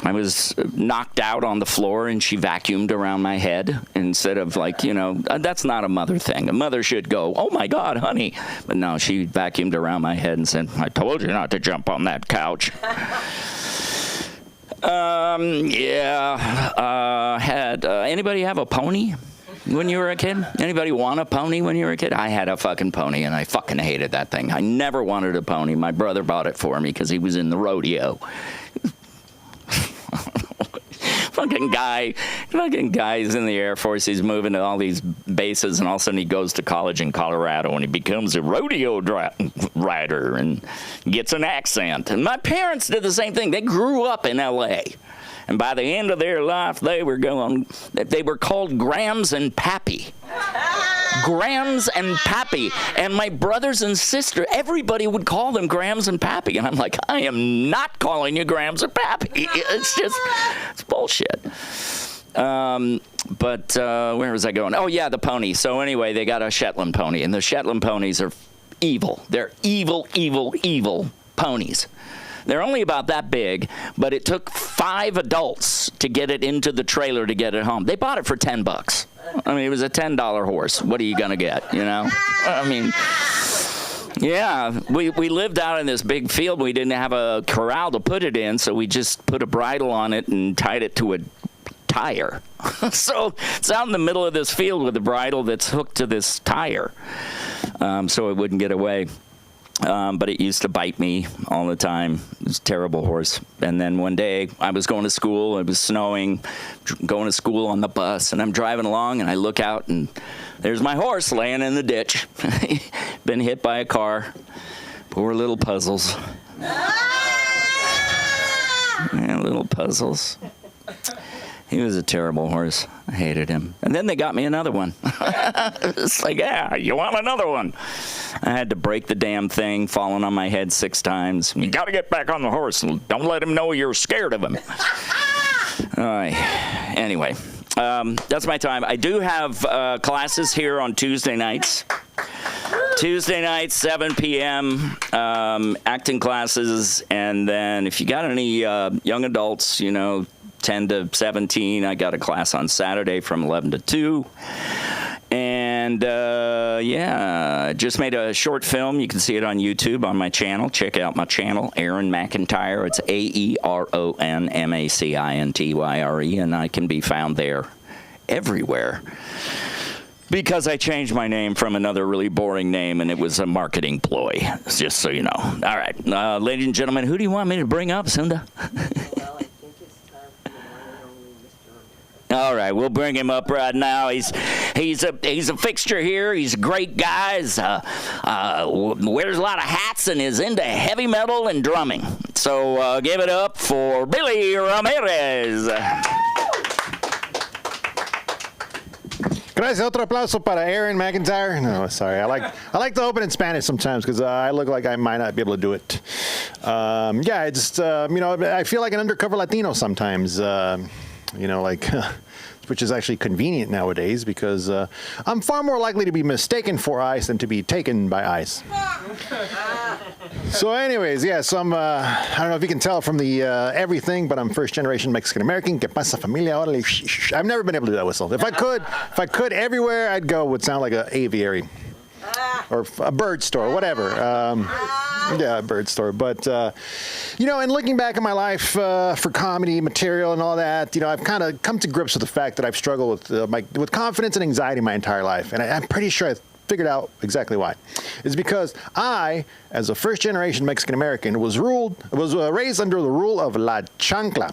I was knocked out on the floor, and she vacuumed around my head instead of that's not a mother thing. A mother should go, oh, my God, honey. But no, she vacuumed around my head and said, I told you not to jump on that couch. Had anybody have a pony when you were a kid? Anybody want a pony when you were a kid? I had a fucking pony, and I fucking hated that thing. I never wanted a pony. My brother bought it for me because he was in the rodeo. Fucking guy's in the Air Force. He's moving to all these bases, and all of a sudden he goes to college in Colorado, and he becomes a rodeo rider and gets an accent. And my parents did the same thing. They grew up in L.A., and by the end of their life, they were called Grams and Pappy. Grams and Pappy. And my brothers and sister, everybody would call them Grams and Pappy. And I'm like, I am not calling you Grams and Pappy. It's bullshit. But where was I going? Oh, yeah, the pony. So anyway, they got a Shetland pony. And the Shetland ponies are evil. They're evil, evil, evil ponies. They're only about that big, but it took 5 adults to get it into the trailer to get it home. They bought it for $10. I mean, it was a $10 horse. What are you going to get, I mean, yeah, we lived out in this big field. We didn't have a corral to put it in, so we just put a bridle on it and tied it to a tire. So it's out in the middle of this field with a bridle that's hooked to this tire, so it wouldn't get away. But it used to bite me all the time. It was a terrible horse. And then one day I was going to school. It was snowing, going to school on the bus. And I'm driving along, and I look out, and there's my horse laying in the ditch. Been hit by a car. Poor little Puzzles. Yeah, little Puzzles. He was a terrible horse. I hated him. And then they got me another one. It's like, yeah, you want another one? I had to break the damn thing, falling on my head 6 times. You got to get back on the horse and don't let him know you're scared of him. All right. Anyway, that's my time. I do have classes here on Tuesday nights. Tuesday nights, 7 p.m., acting classes. And then if you got any young adults, 10 to 17, I got a class on Saturday from 11 to 2. And, just made a short film. You can see it on YouTube on my channel. Check out my channel, Aaron McIntyre. It's AERONMACINTYRE, and I can be found there everywhere. Because I changed my name from another really boring name, and it was a marketing ploy, just so you know. All right, ladies and gentlemen, who do you want me to bring up, Sunda? Well, I think it's time for the one and only Mr. All right, we'll bring him up right now. He's a fixture here. He's a great guy. He's, wears a lot of hats and is into heavy metal and drumming. So give it up for Billy Ramirez. Gracias. Otro aplauso para Aaron McIntyre. No, sorry. I like to open in Spanish sometimes because I look like I might not be able to do it. I just I feel like an undercover Latino sometimes. Which is actually convenient nowadays because I'm far more likely to be mistaken for ICE than to be taken by ICE. So anyways, so I'm, I don't know if you can tell from the everything, but I'm first generation Mexican-American. Que pasa familia? Órale. I've never been able to do that whistle. If I could everywhere I'd go, it would sound like an aviary. Or a bird store, whatever. A bird store. But, and looking back at my life for comedy material and all that, I've kind of come to grips with the fact that I've struggled with confidence and anxiety my entire life. And I'm pretty sure I figured out exactly why. It's because I, as a first-generation Mexican-American, was raised under the rule of La Chancla.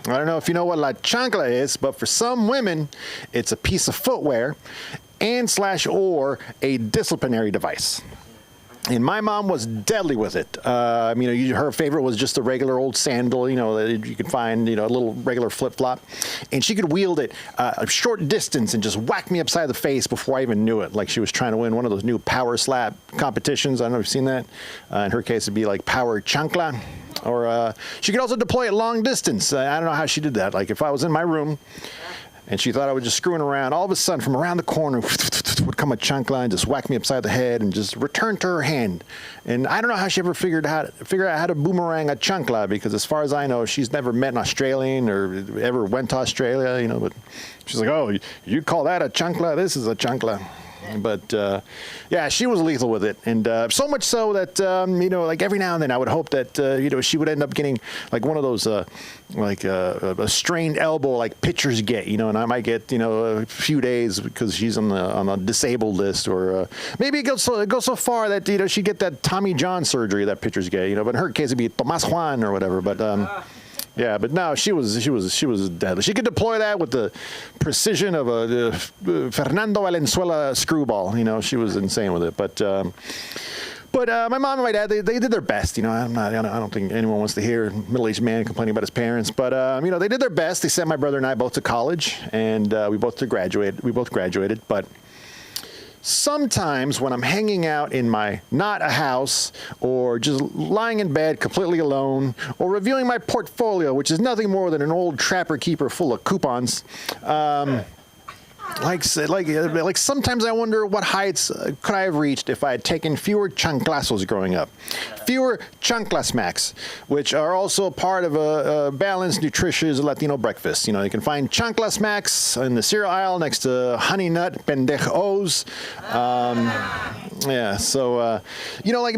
I don't know if you know what La Chancla is, but for some women, it's a piece of footwear or a disciplinary device. And my mom was deadly with it. Her favorite was just a regular old sandal, that you could find, a little regular flip-flop. And she could wield it a short distance and just whack me upside the face before I even knew it. Like she was trying to win one of those new power slap competitions. I don't know if you've seen that. In her case, it'd be like power chancla. Or she could also deploy it long distance. I don't know how she did that. Like if I was in my room and she thought I was just screwing around, all of a sudden from around the corner would come a chancla and just whack me upside the head and just return to her hand. And I don't know how she ever figured out how to boomerang a chancla, because as far as I know, she's never met an Australian or ever went to Australia, but she's like, oh, you call that a chancla? This is a chancla. But she was lethal with it, and so much so that like every now and then I would hope that she would end up getting like one of those a strained elbow like pitchers get, and I might get a few days because she's on the disabled list, or maybe it goes so far that she'd get that Tommy John surgery that pitchers get, but in her case it'd be Tomas Juan or whatever, but. But no, she was deadly. She could deploy that with the precision of a Fernando Valenzuela screwball. She was insane with it. But my mom and my dad, they did their best. I don't think anyone wants to hear a middle-aged man complaining about his parents. But they did their best. They sent my brother and I both to college, and we both graduated. But sometimes when I'm hanging out in not a house, or just lying in bed completely alone, or reviewing my portfolio, which is nothing more than an old trapper keeper full of coupons, like sometimes I wonder what heights could I have reached if I had taken fewer chanclazos growing up. Fewer chanclas max, which are also part of a balanced, nutritious Latino breakfast. You can find chanclas max in the cereal aisle next to Honey Nut Pendejos.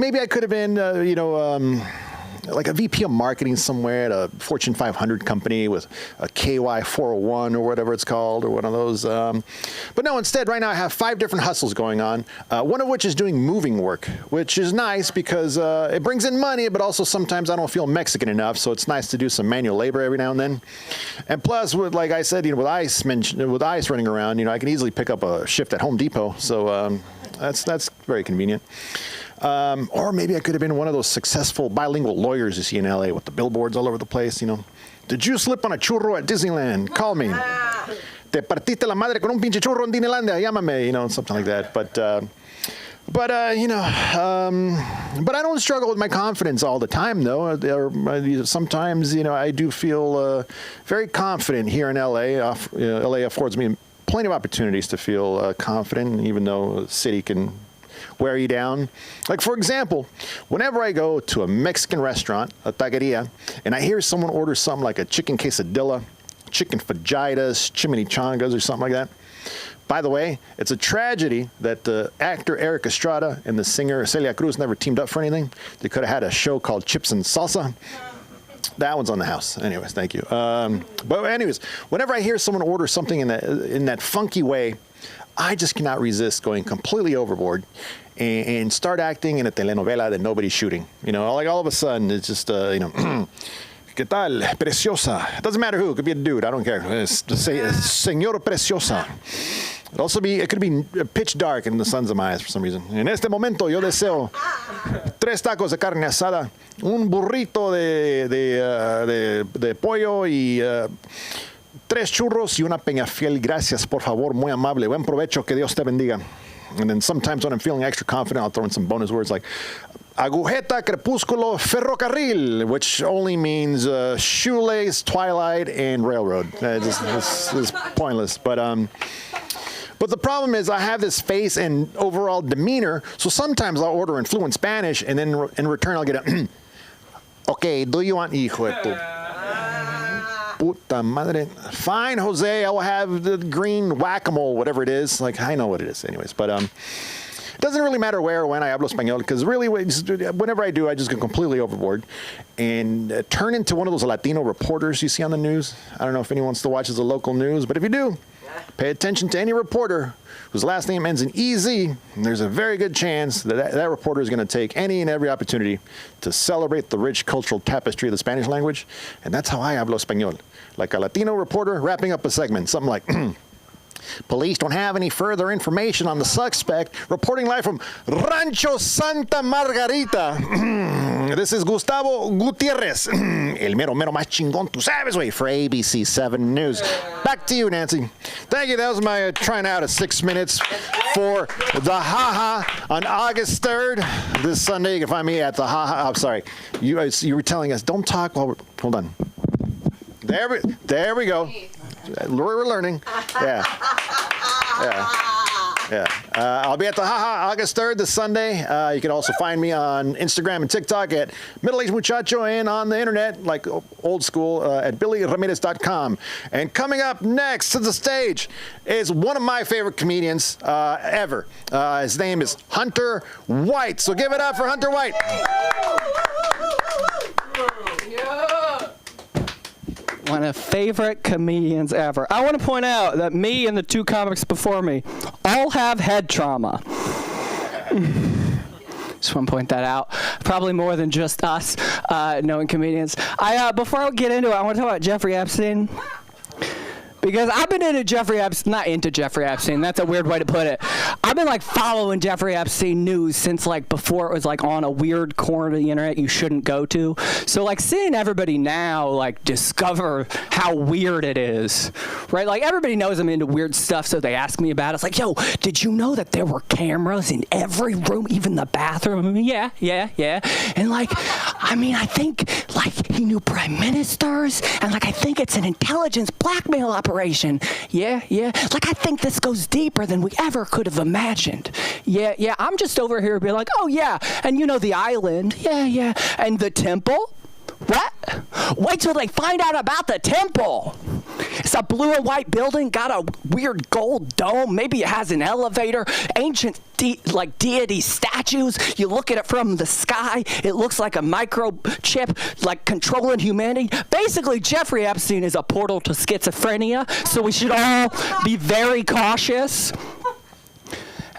Maybe I could have been, like a VP of marketing somewhere at a Fortune 500 company with a KY 401 or whatever it's called, or one of those. But no, instead, right now I have 5 different hustles going on, one of which is doing moving work, which is nice because it brings in money, but also sometimes I don't feel Mexican enough, so it's nice to do some manual labor every now and then. And plus, like I said, with ICE running around, I can easily pick up a shift at Home Depot. So, That's very convenient. Or maybe I could have been one of those successful bilingual lawyers you see in LA with the billboards all over the place, you know. Did you slip on a churro at Disneyland? Call me. Te partiste la madre con un pinche churro en Disneylandia, llámame, you know, something like that. But you know, but I don't struggle with my confidence all the time, though. Sometimes, you know, I do feel very confident here in LA. LA affords me plenty of opportunities to feel confident, even though the city can wear you down. Like, for example, whenever I go to a Mexican restaurant, a taqueria, and I hear someone order something like a chicken quesadilla, chicken fajitas, chimichangas, or something like that. By the way, it's a tragedy that the actor Eric Estrada and the singer Celia Cruz never teamed up for anything. They could have had a show called Chips and Salsa. That one's on the house. Anyways, thank you. But anyways, whenever I hear someone order something in that funky way, I just cannot resist going completely overboard and start acting in a telenovela that nobody's shooting. You know, like all of a sudden, it's just, you know, ¿Qué tal, preciosa? It doesn't matter who. It could be a dude. I don't care. Just say, Señor Preciosa. It could be pitch dark in the sun's of my eyes for some reason. En este momento yo deseo 3 tacos de carne asada, un burrito de pollo y 3 churros y una peñafiel. Gracias, por favor, muy amable. Buen provecho, que Dios te bendiga. And then sometimes when I'm feeling extra confident, I'll throw in some bonus words like agujeta, crepúsculo, ferrocarril, which only means shoelace, twilight, and railroad. It's pointless. But the problem is I have this face and overall demeanor, so sometimes I'll order in fluent Spanish, and then in return I'll get a, okay, do you want hijo de tu puta madre? Fine, Jose, I will have the green whack-a-mole, whatever it is. Like, I know what it is anyways, but it doesn't really matter where or when I hablo español, because really, whenever I do, I just go completely overboard and turn into one of those Latino reporters you see on the news. I don't know if anyone still watches the local news, but if you do, pay attention to any reporter whose last name ends in EZ, and there's a very good chance that reporter is going to take any and every opportunity to celebrate the rich cultural tapestry of the Spanish language, and that's how I hablo español. Like a Latino reporter wrapping up a segment, something like, police don't have any further information on the suspect. Reporting live from Rancho Santa Margarita. This is Gustavo Gutierrez. El mero más chingón, tú sabes, güey, for ABC 7 News. Back to you, Nancy. Thank you. That was my trying out of 6 minutes for the Ha-Ha on August 3rd. This Sunday, you can find me at the Ha-Ha. I'm sorry. You were telling us, don't talk while we're... Hold on. There we go. We're learning. Yeah. I'll be at the Ha-Ha August 3rd this Sunday. You can also find me on Instagram and TikTok at Middle Aged Muchacho, and on the internet, like old school, at BillyRamirez.com. And coming up next to the stage is one of my favorite comedians ever. His name is Hunter White. So give it up for Hunter White. One of favorite comedians ever. I want to point out that me and the 2 comics before me all have head trauma. Just want to point that out. Probably more than just us knowing comedians. Before I get into it, I want to talk about Jeffrey Epstein. Because I've been into Jeffrey Epstein, not into Jeffrey Epstein, that's a weird way to put it. I've been like following Jeffrey Epstein news since like before it was like on a weird corner of the internet you shouldn't go to. So like seeing everybody now like discover how weird it is, right? Like everybody knows I'm into weird stuff, so they ask me about it. It's like, yo, did you know that there were cameras in every room, even the bathroom? I mean, yeah. And like, I mean, I think like he knew prime ministers, and like I think it's an intelligence blackmail operation. Yeah. Like, I think this goes deeper than we ever could have imagined. Yeah. I'm just over here being like, oh, yeah. And you know, the island. Yeah. And the temple? What? Wait till they find out about the temple. It's a blue and white building, got a weird gold dome. Maybe it has an elevator, ancient deity statues. You look at it from the sky, it looks like a microchip, like controlling humanity. Basically, Jeffrey Epstein is a portal to schizophrenia, so we should all be very cautious.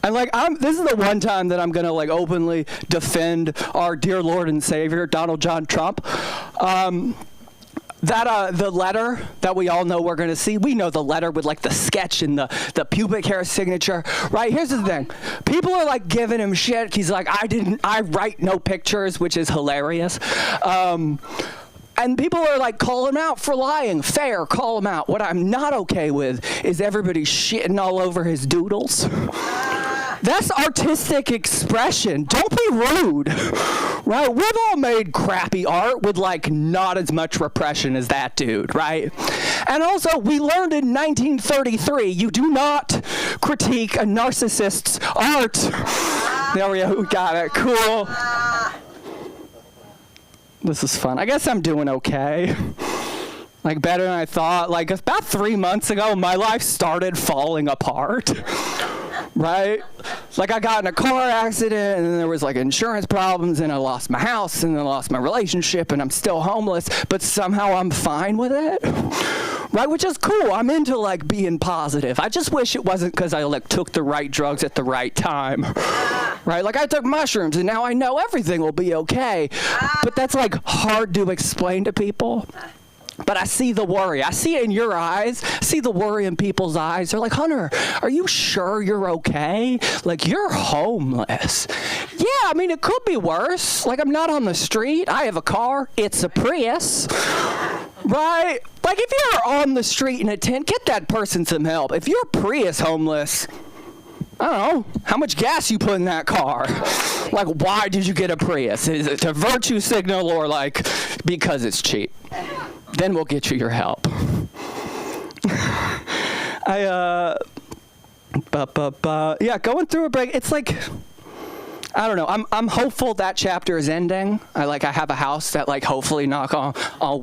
And like, this is the one time that I'm gonna like openly defend our dear Lord and Savior, Donald John Trump. that the letter that we all know we're going to see, we know the letter with like the sketch and the pubic hair signature, right? Here's the thing. People are like giving him shit. He's like, I write no pictures, which is hilarious. And people are like, call him out for lying. Fair, call him out. What I'm not okay with is everybody shitting all over his doodles. That's artistic expression. Don't be rude, right? We've all made crappy art with like not as much repression as that dude, right? And also, we learned in 1933, you do not critique a narcissist's art. There we go, got it, cool. This is fun. I guess I'm doing okay. Like better than I thought. Like about 3 months ago, my life started falling apart. Right? Like I got in a car accident and then there was like insurance problems and I lost my house and then I lost my relationship and I'm still homeless, but somehow I'm fine with it. Right? Which is cool. I'm into like being positive. I just wish it wasn't because I like took the right drugs at the right time. Right? Like I took mushrooms and now I know everything will be okay. But that's like hard to explain to people. But I see the worry. I see it in your eyes. I see the worry in people's eyes. They're like, Hunter, are you sure you're okay? Like, you're homeless. Yeah, I mean, it could be worse. Like, I'm not on the street. I have a car. It's a Prius. Right? Like, if you're on the street in a tent, get that person some help. If you're Prius homeless, I don't know, how much gas you put in that car? Like, why did you get a Prius? Is it a virtue signal or, like, because it's cheap? Then we'll get you your help. Yeah, going through a break, it's like, I don't know. I'm hopeful that chapter is ending. I have a house that hopefully knock on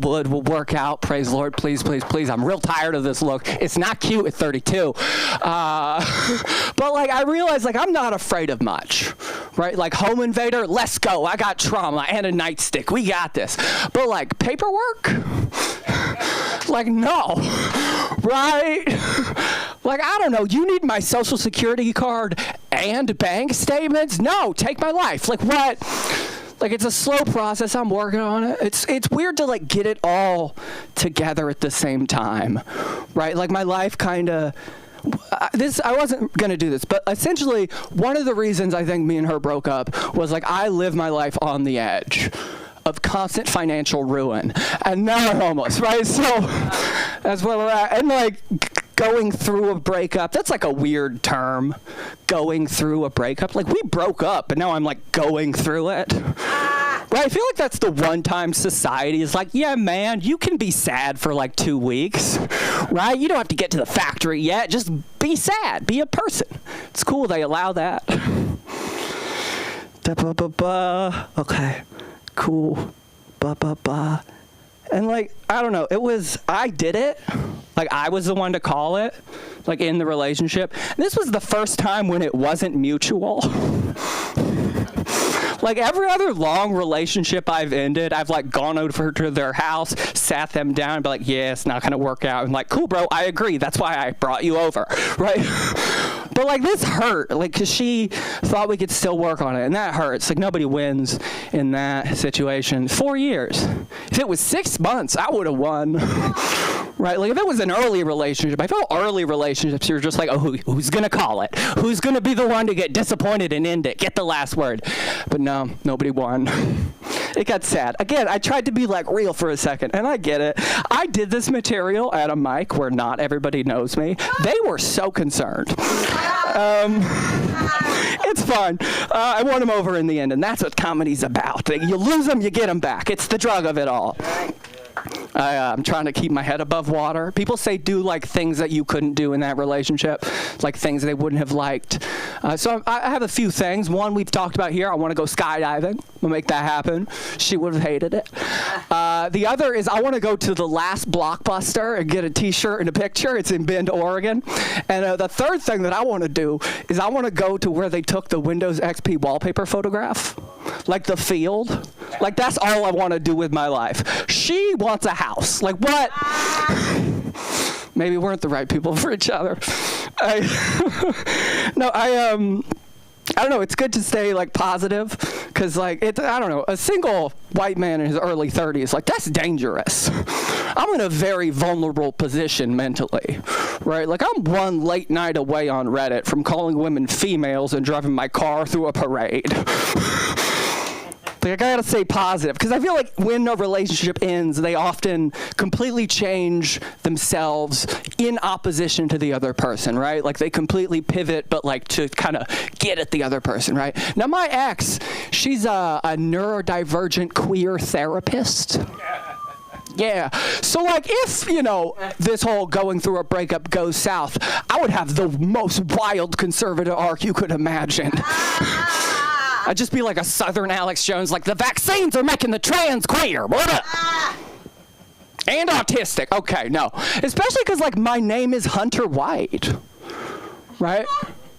wood will work out. Praise the Lord, please, please, please. I'm real tired of this look. It's not cute at 32. But I realize I'm not afraid of much, right? Like home invader, let's go. I got trauma and a nightstick. We got this. But paperwork, no, right? I don't know. You need my social security card and bank statements? No, take my life. What? It's a slow process. I'm working on it. It's weird to get it all together at the same time, right? My life kind of. I wasn't going to do this, but essentially one of the reasons I think me and her broke up was I live my life on the edge of constant financial ruin, and now I'm homeless, right? So that's where we're at. And going through a breakup, that's a weird term, going through a breakup. We broke up, and now I'm going through it. Right? I feel that's the one time society is yeah, man, you can be sad for 2 weeks, right? You don't have to get to the factory yet. Just be sad. Be a person. It's cool they allow that. Okay. Cool. And I don't know, I did it. I was the one to call it, in the relationship. This was the first time when it wasn't mutual. Every other long relationship I've ended, I've gone over to their house, sat them down, and be yeah, it's not gonna work out. I'm cool, bro, I agree. That's why I brought you over, right? But this hurt, because she thought we could still work on it, and that hurts. Nobody wins in that situation. 4 years. If it was 6 months, I would have won. Right? If it was an early relationship, I felt early relationships, you're just who's gonna call it? Who's gonna be the one to get disappointed and end it? Get the last word. But no, nobody won. It got sad. Again, I tried to be real for a second, and I get it. I did this material at a mic where not everybody knows me. They were so concerned. It's fun. I won them over in the end, and that's what comedy's about. You lose them, you get them back. It's the drug of it all. I'm trying to keep my head above water. People say do things that you couldn't do in that relationship, things they wouldn't have liked. So I have a few things. One we've talked about here. I want to go skydiving. We'll make that happen. She would have hated it. The other is I want to go to the last Blockbuster and get a T-shirt and a picture. It's in Bend, Oregon. And the third thing that I want to do is I want to go to where they took the Windows XP wallpaper photograph, the field. That's all I want to do with my life. She wants a house. What? Maybe we weren't the right people for each other. I don't know. It's good to stay like positive, because like I don't know. A single white man in his early 30s, like that's dangerous. I'm in a very vulnerable position mentally, right? Like I'm one late night away on Reddit from calling women females and driving my car through a parade. Like I gotta stay positive, because I feel like when a relationship ends, they often completely change themselves in opposition to the other person, right? Like they completely pivot, but like to kind of get at the other person, right? Now my ex, she's a neurodivergent queer therapist. Yeah. So like if, you know, this whole going through a breakup goes south, I would have the most wild conservative arc you could imagine. I'd just be like a Southern Alex Jones, like the vaccines are making the trans queer. And autistic. Okay, no. Especially because like my name is Hunter White, right?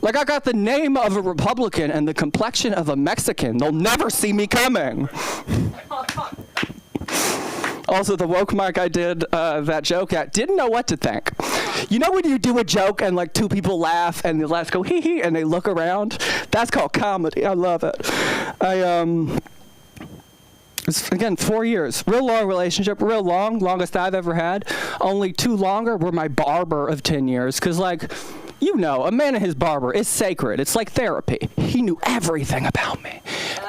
Like I got the name of a Republican and the complexion of a Mexican. They'll never see me coming. Also, the woke mic I did that joke at, didn't know what to think. You know when you do a joke and like two people laugh and the last go hee hee and they look around? That's called comedy. I love it. It's, again, 4 years. Real long relationship, real long, longest I've ever had. Only 2 longer were my barber of 10 years. Because like, you know, a man and his barber is sacred. It's like therapy. He knew everything about me.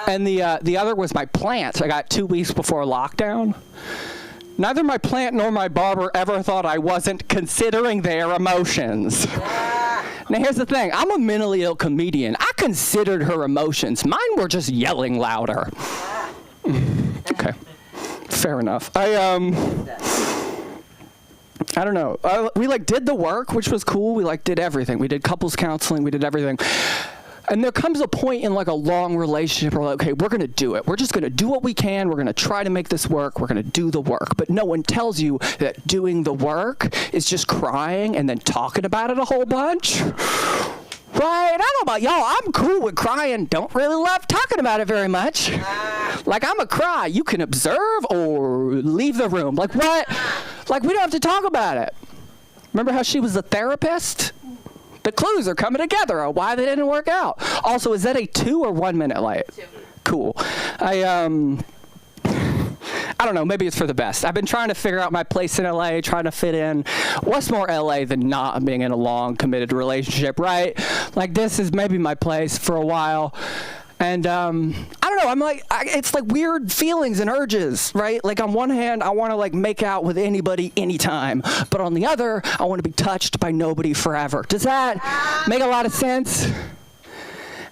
And the other was my plant. I got 2 weeks before lockdown. Neither my plant nor my barber ever thought I wasn't considering their emotions. Now here's the thing. I'm a mentally ill comedian. I considered her emotions. Mine were just yelling louder. Okay. Fair enough. I don't know. We like did the work, which was cool. We like did everything. We did couples counseling. We did everything. And there comes a point in like a long relationship where we're like, okay, we're going to do it. We're just going to do what we can. We're going to try to make this work. We're going to do the work. But no one tells you that doing the work is just crying and then talking about it a whole bunch. Right? I don't know about y'all. I'm cool with crying. Don't really love talking about it very much. Like, I'm a cry. You can observe or leave the room. Like, what? Like, we don't have to talk about it. Remember how she was a therapist? The clues are coming together on why they didn't work out. Also, is that a 2 or 1 minute light? 2. Cool. I don't know. Maybe it's for the best. I've been trying to figure out my place in LA, trying to fit in. What's more LA than not being in a long, committed relationship, right? Like, this is maybe my place for a while. And I don't know, I'm like, it's like weird feelings and urges, right? Like on one hand, I want to like make out with anybody anytime. But on the other, I want to be touched by nobody forever. Does that make a lot of sense?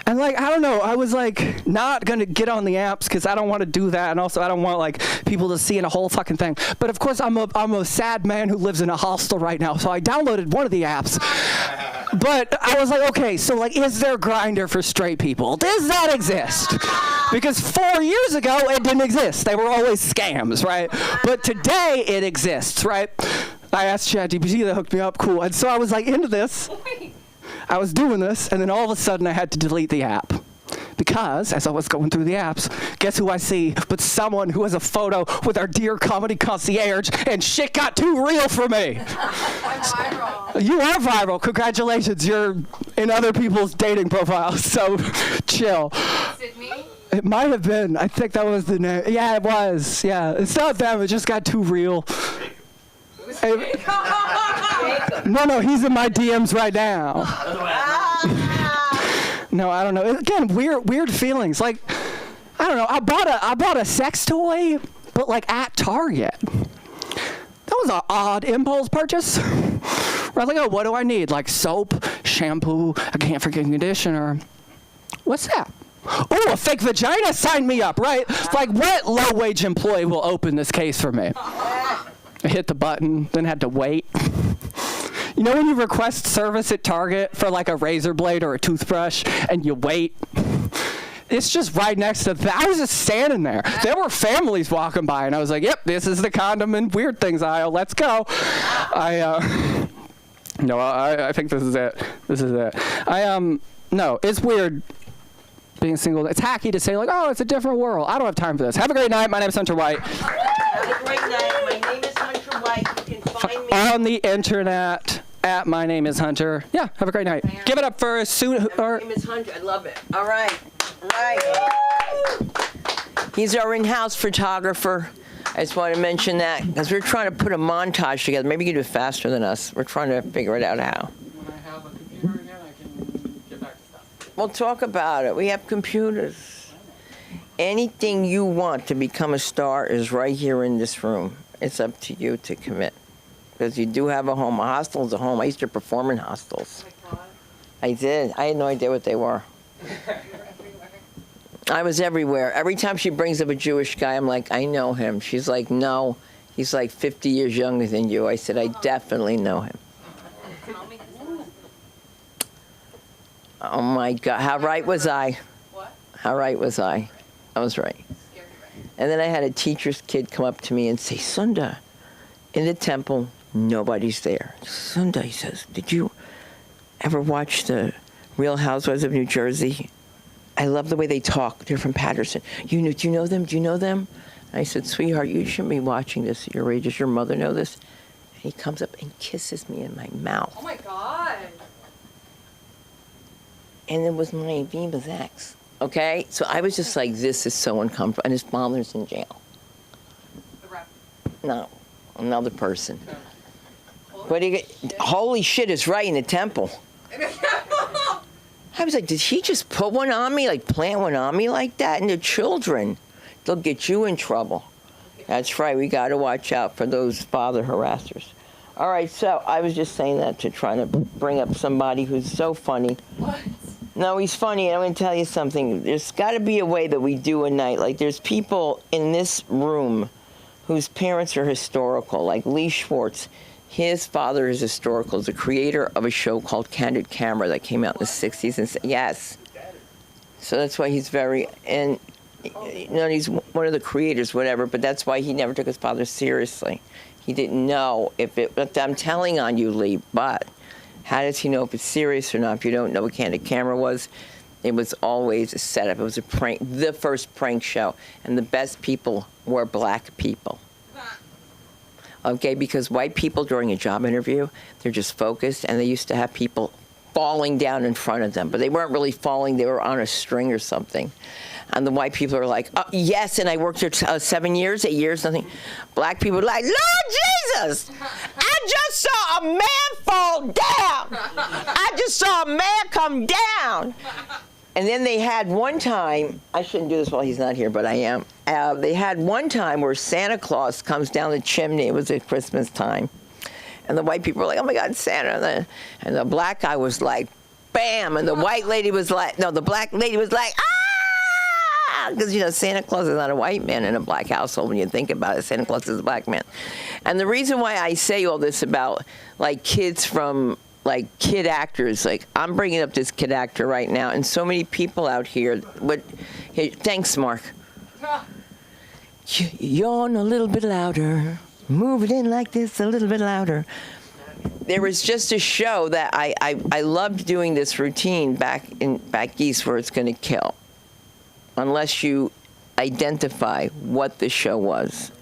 And like, I don't know, I was like not going to get on the apps because I don't want to do that. And also I don't want like people to see in a whole fucking thing. But of course I'm a sad man who lives in a hostel right now. So I downloaded one of the apps. But I was like, okay, so like, is there Grindr for straight people? Does that exist? Because 4 years ago, it didn't exist. They were always scams, right? But today, it exists, right? I asked ChatGPT, that hooked me up, cool. And so I was like into this. I was doing this, and then all of a sudden, I had to delete the app. Because, as I was going through the apps, guess who I see but someone who has a photo with our dear comedy concierge, and shit got too real for me. I'm viral. You are viral. Congratulations. You're in other people's dating profiles, so chill. Is it me? It might have been. I think that was the name. Yeah, it was. Yeah, it's not them. It just got too real. No, he's in my DMs right now. No, I don't know. Again, weird feelings. Like, I don't know. I bought a sex toy, but like at Target. That was an odd impulse purchase. Where I was like, oh, what do I need? Like soap, shampoo, I can't forget conditioner. What's that? Oh, a fake vagina, sign me up, right? Like, what low-wage employee will open this case for me? I hit the button, then had to wait. You know when you request service at Target for like a razor blade or a toothbrush and you wait? It's just right next to that. I was just standing there. There were families walking by and I was like, yep, this is the condom and weird things aisle. Let's go. I think this is it. No, it's weird being single. It's hacky to say like, oh, it's a different world. I don't have time for this. Have a great night. My name is Hunter White. Have a great night. My name is Hunter White. You can find me On the internet at My Name is Hunter. Yeah, have a great night. Give it up for Sue. My name is Hunter. I love it. All right. He's our in-house photographer. I just want to mention that because we're trying to put a montage together. Maybe you can do it faster than us. We're trying to figure it out how. When I have a computer again, I can get back to stuff. We'll talk about it. We have computers. Anything you want to become a star is right here in this room. It's up to you to commit. Because you do have a home. A hostel is a home. I used to perform in hostels. I did. I had no idea what they were. I was everywhere. Every time she brings up a Jewish guy, I'm like, I know him. She's like, no, he's like 50 years younger than you. I said, I definitely know him. Oh, my God. How right was I? What? How right was I? I was right. And then I had a teacher's kid come up to me and say, Sunda, in the temple, nobody's there. Sunda, he says, did you ever watch the Real Housewives of New Jersey? I love the way they talk. They're from Patterson. Do you know them? Do you know them? I said, sweetheart, you shouldn't be watching this at your age. Does your mother know this? And he comes up and kisses me in my mouth. Oh my God. And it was my Viva's ex. Okay? So I was just like, this is so uncomfortable. And his father's in jail. The rep. No, another person. What do you get? Holy shit, it's right in the temple. I was like, did he just put one on me, like plant one on me like that? And the children, they'll get you in trouble. That's right, we got to watch out for those father harassers. All right, so I was just saying that to try to bring up somebody who's so funny. What? No, he's funny, and I'm going to tell you something. There's got to be a way that we do a night. Like, there's people in this room whose parents are historical, like Lee Schwartz. His father is historical. He's the creator of a show called Candid Camera that came out in the 60s. And yes. So that's why he's very, and you know, he's one of the creators, whatever, but that's why he never took his father seriously. He didn't know if it, I'm telling on you, Lee, but how does he know if it's serious or not? If you don't know what Candid Camera was, it was always a setup. It was a prank, the first prank show. And the best people were black people. Okay, because white people during a job interview, they're just focused, and they used to have people falling down in front of them, but they weren't really falling, they were on a string or something. And the white people are like, oh, yes, and I worked there 7 years, 8 years, nothing. Black people are like, Lord Jesus, I just saw a man fall down. I just saw a man come down. And then they had one time, I shouldn't do this while he's not here, but I am. They had one time where Santa Claus comes down the chimney. It was at Christmas time. And the white people were like, oh my God, Santa. And the black guy was like, bam. And the white lady was like, no, the black lady was like, ah! Because, you know, Santa Claus is not a white man in a black household when you think about it. Santa Claus is a black man. And the reason why I say all this about, like, kids from, like, kid actors, like, I'm bringing up this kid actor right now, and so many people out here, hey, thanks, Mark. Yawn a little bit louder. Move it in like this a little bit louder. There was just a show that I loved doing this routine back east where it's going to kill, unless you identify what the show was.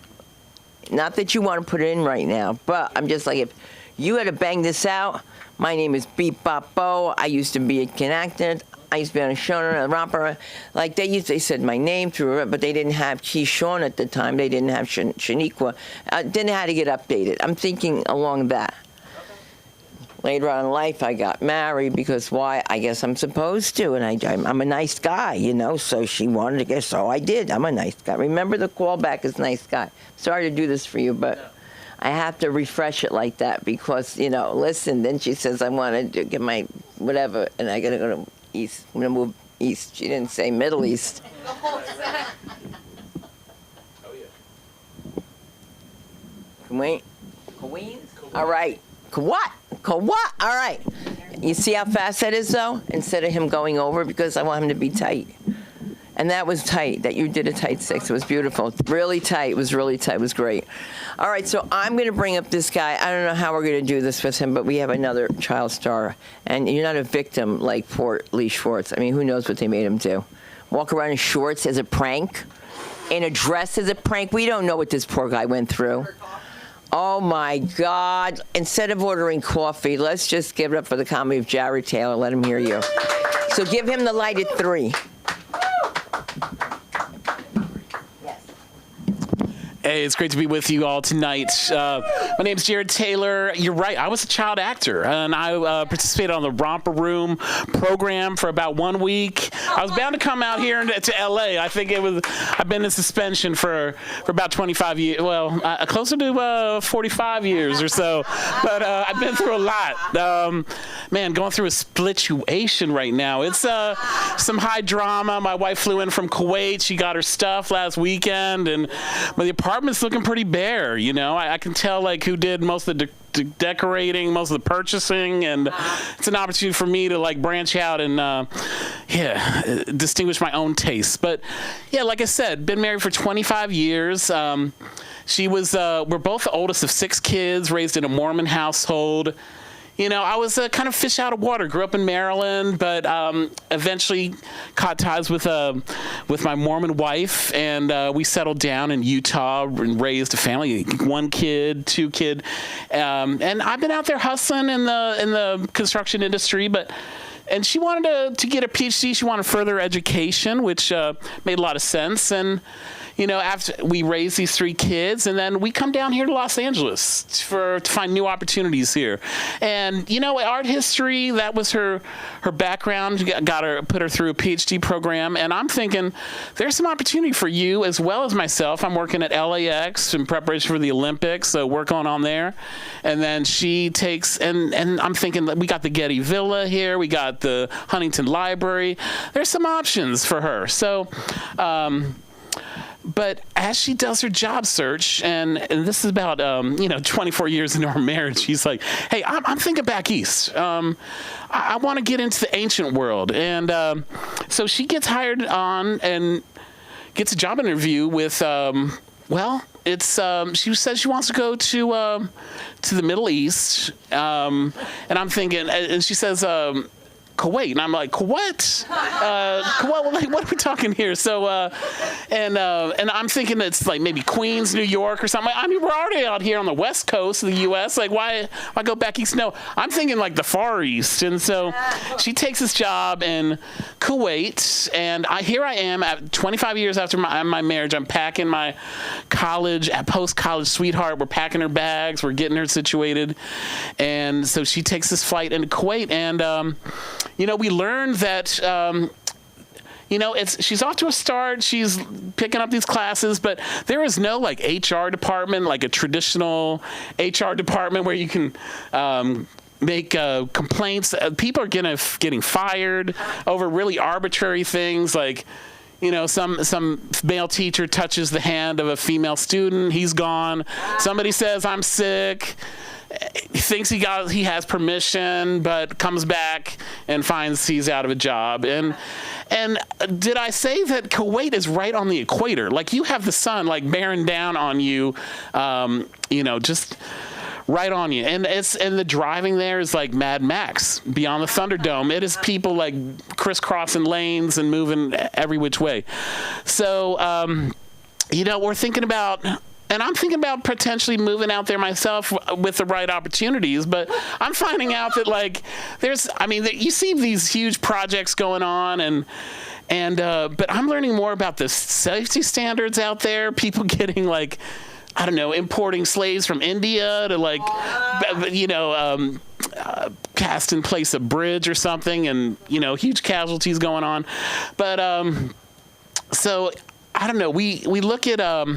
Not that you want to put it in right now, but I'm just like, if you had to bang this out, my name is Beep Bop Bo. I used to be a kid actor. I used to be on a show, a romper. Like, they said my name through it, but they didn't have Keyshawn at the time. They didn't have Shaniqua. Didn't know how to get updated. I'm thinking along that. Later on in life, I got married because why? I guess I'm supposed to, and I'm a nice guy, you know, so she wanted to get, so I did. I'm a nice guy. Remember, the callback is nice guy. Sorry to do this for you, but I have to refresh it like that because, you know, listen, then she says I want to get my whatever, and I got to go to East. I'm going to move East. She didn't say Middle East. Oh, yeah. Kuwait? Queens? All right. What? All right. You see how fast that is, though? Instead of him going over, because I want him to be tight. And that was tight, that you did a tight 6. It was beautiful. Really tight. It was really tight. It was great. All right, so I'm going to bring up this guy. I don't know how we're going to do this with him, but we have another child star. And you're not a victim like poor Lee Schwartz. I mean, who knows what they made him do? Walk around in shorts as a prank? In a dress as a prank? We don't know what this poor guy went through. Oh my God. Instead of ordering coffee, let's just give it up for the comedy of Jared Taylor. Let him hear you. So give him the light at 3. Hey, it's great to be with you all tonight. My name's Jared Taylor. You're right. I was a child actor, and I participated on the Romper Room program for about 1 week. I was bound to come out here to L.A. I think I've been in suspension for about 25 years. Well, closer to 45 years or so. But I've been through a lot. Man, going through a splituation right now. It's some high drama. My wife flew in from Kuwait. She got her stuff last weekend, and the apartment's looking pretty bare. You know, I can tell like who did most of the decorating, most of the purchasing, and it's an opportunity for me to like branch out and distinguish my own tastes. But yeah, like I said, been married for 25 years. We're both the oldest of 6 kids, raised in a Mormon household. You know, I was kind of fish out of water. Grew up in Maryland, but eventually caught ties with my Mormon wife, and we settled down in Utah and raised a family, 1 kid, 2 kid, and I've been out there hustling in the construction industry, and she wanted to get a PhD. She wanted further education, which made a lot of sense. And you know, after we raise these 3 kids, and then we come down here to Los Angeles to find new opportunities here. And you know, art history, that was her background. Put her through a PhD program. And I'm thinking, there's some opportunity for you as well as myself. I'm working at LAX in preparation for the Olympics, so work going on there. And then she takes, and I'm thinking, we got the Getty Villa here, we got the Huntington Library. There's some options for her. So. But as she does her job search, and this is about 24 years into our marriage, she's like, "Hey, I'm thinking back east. I want to get into the ancient world." And so she gets hired on and gets a job interview with. She says she wants to go to the Middle East, and I'm thinking, and she says. Kuwait, and I'm like, what? Kuwait, like, what are we talking here? So, and I'm thinking it's like maybe Queens, New York, or something. I mean, we're already out here on the West Coast of the U.S. Like, why go back east? No, I'm thinking like the Far East. And so, she takes this job in Kuwait, and here I am at 25 years after my marriage. I'm packing my post-college sweetheart. We're packing her bags. We're getting her situated, and so she takes this flight into Kuwait, and we learned that, she's off to a start. She's picking up these classes, but there is no like HR department, like a traditional HR department where you can make complaints. People are getting fired over really arbitrary things, like. Some male teacher touches the hand of a female student. He's gone. Somebody says, "I'm sick." He thinks he has permission, but comes back and finds he's out of a job. And did I say that Kuwait is right on the equator? Like, you have the sun like bearing down on you, just right on you. And the driving there is like Mad Max beyond the Thunderdome. It is people like crisscrossing lanes and moving every which way. So, we're thinking about. And I'm thinking about potentially moving out there myself with the right opportunities, but I'm finding out that like you see these huge projects going on, but I'm learning more about the safety standards out there. People getting like, I don't know, importing slaves from India to like, cast in place a bridge or something, and huge casualties going on. But so I don't know. We look at.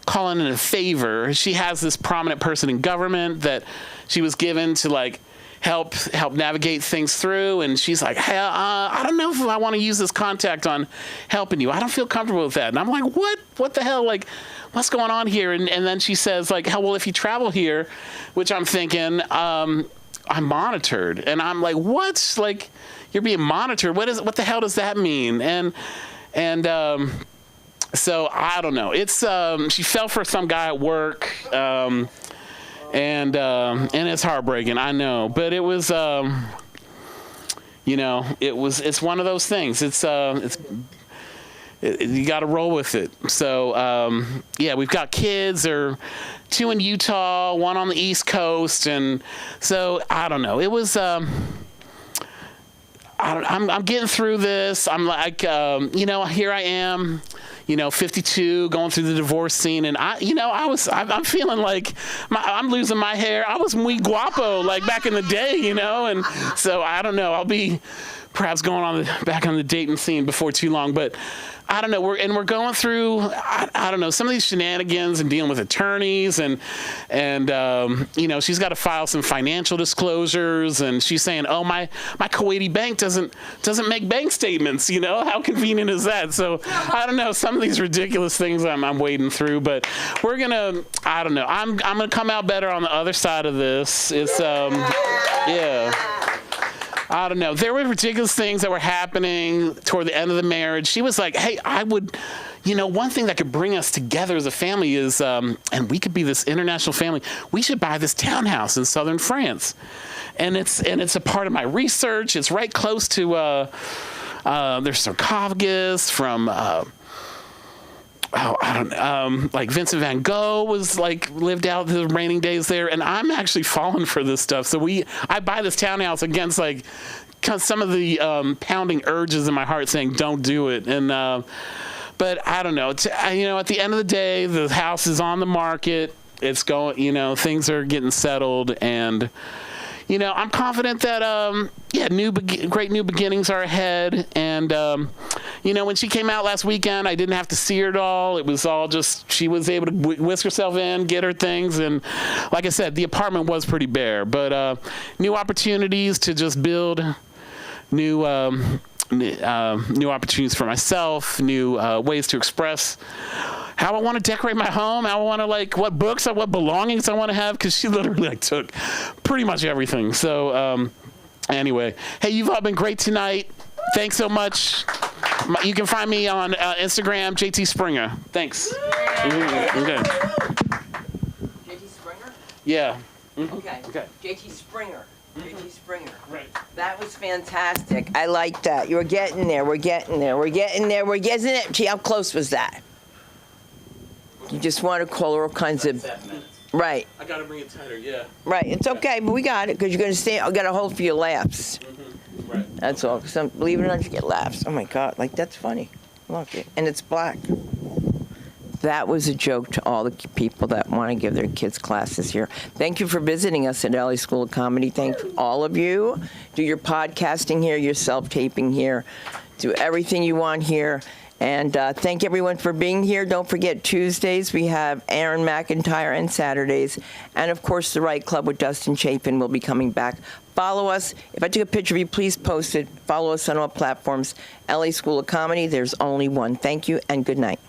Calling it a favor. She has this prominent person in government that she was given to like help navigate things through, and she's like, "Hey, I don't know if I want to use this contact on helping you. I don't feel comfortable with that." And I'm like, "What the hell? Like, what's going on here?" And then she says like, "Hell, well, if you travel here," which I'm thinking, I'm monitored, and I'm like, "What? Like, you're being monitored? What the hell does that mean?" And so I don't know. It's she fell for some guy at work, and it's heartbreaking. I know, but it was, it's one of those things. It's you got to roll with it. So yeah, we've got kids. They're 2 in Utah, 1 on the East Coast, and so I don't know. It was. I'm getting through this. I'm like, here I am, 52, going through the divorce scene, and I'm feeling like I'm losing my hair. I was muy guapo like back in the day, and so I don't know. I'll be perhaps going back on the dating scene before too long, but I don't know. We're going through I don't know, some of these shenanigans and dealing with attorneys and she's got to file some financial disclosures, and she's saying, oh, my Kuwaiti bank doesn't make bank statements. How convenient is that? So I don't know, some of these ridiculous things I'm wading through, but we're gonna I'm gonna come out better on the other side of this. It's I don't know. There were ridiculous things that were happening toward the end of the marriage. She was like, hey, I would, one thing that could bring us together as a family is, and we could be this international family, we should buy this townhouse in southern France. And it's a part of my research. It's right close to, there's sarcophagus from, I don't know, like Vincent van Gogh lived out his raining days there, and I'm actually falling for this stuff. So I buy this townhouse against some of the pounding urges in my heart saying don't do it. And but I don't know. At the end of the day, the house is on the market. It's going. Things are getting settled, and I'm confident that great new beginnings are ahead. And when she came out last weekend, I didn't have to see her at all. It was all just she was able to whisk herself in, get her things, and like I said, the apartment was pretty bare. But new opportunities to just build new opportunities for myself, new ways to express how I want to decorate my home, how I want to what books, what belongings I want to have, because she literally took pretty much everything. So anyway, hey, you've all been great tonight. Thanks so much. You can find me on Instagram, JT Springer. Thanks. Okay. JT Springer? Yeah. Okay. JT Springer. JT Springer. Right. That was fantastic. I like that. You're getting there. We're getting there. Isn't it? Gee, how close was that? You just want to call her all kinds of... 7 minutes. Right. I got to bring it tighter, yeah. Right. It's okay, but we got it, because you're going to stay... I got to hold for your laughs. Mm-hmm. Right. That's all. Because believe it or not, you get laughs. Oh, my God. That's funny. Look. And it's black. That was a joke to all the people that want to give their kids classes here. Thank you for visiting us at LA School of Comedy. Thank all of you. Do your podcasting here, your self-taping here. Do everything you want here. And thank everyone for being here. Don't forget, Tuesdays we have Aaron McIntyre, and Saturdays. And, of course, The Right Club with Dustin Chapin will be coming back. Follow us. If I took a picture of you, please post it. Follow us on all platforms. LA School of Comedy, there's only one. Thank you and good night.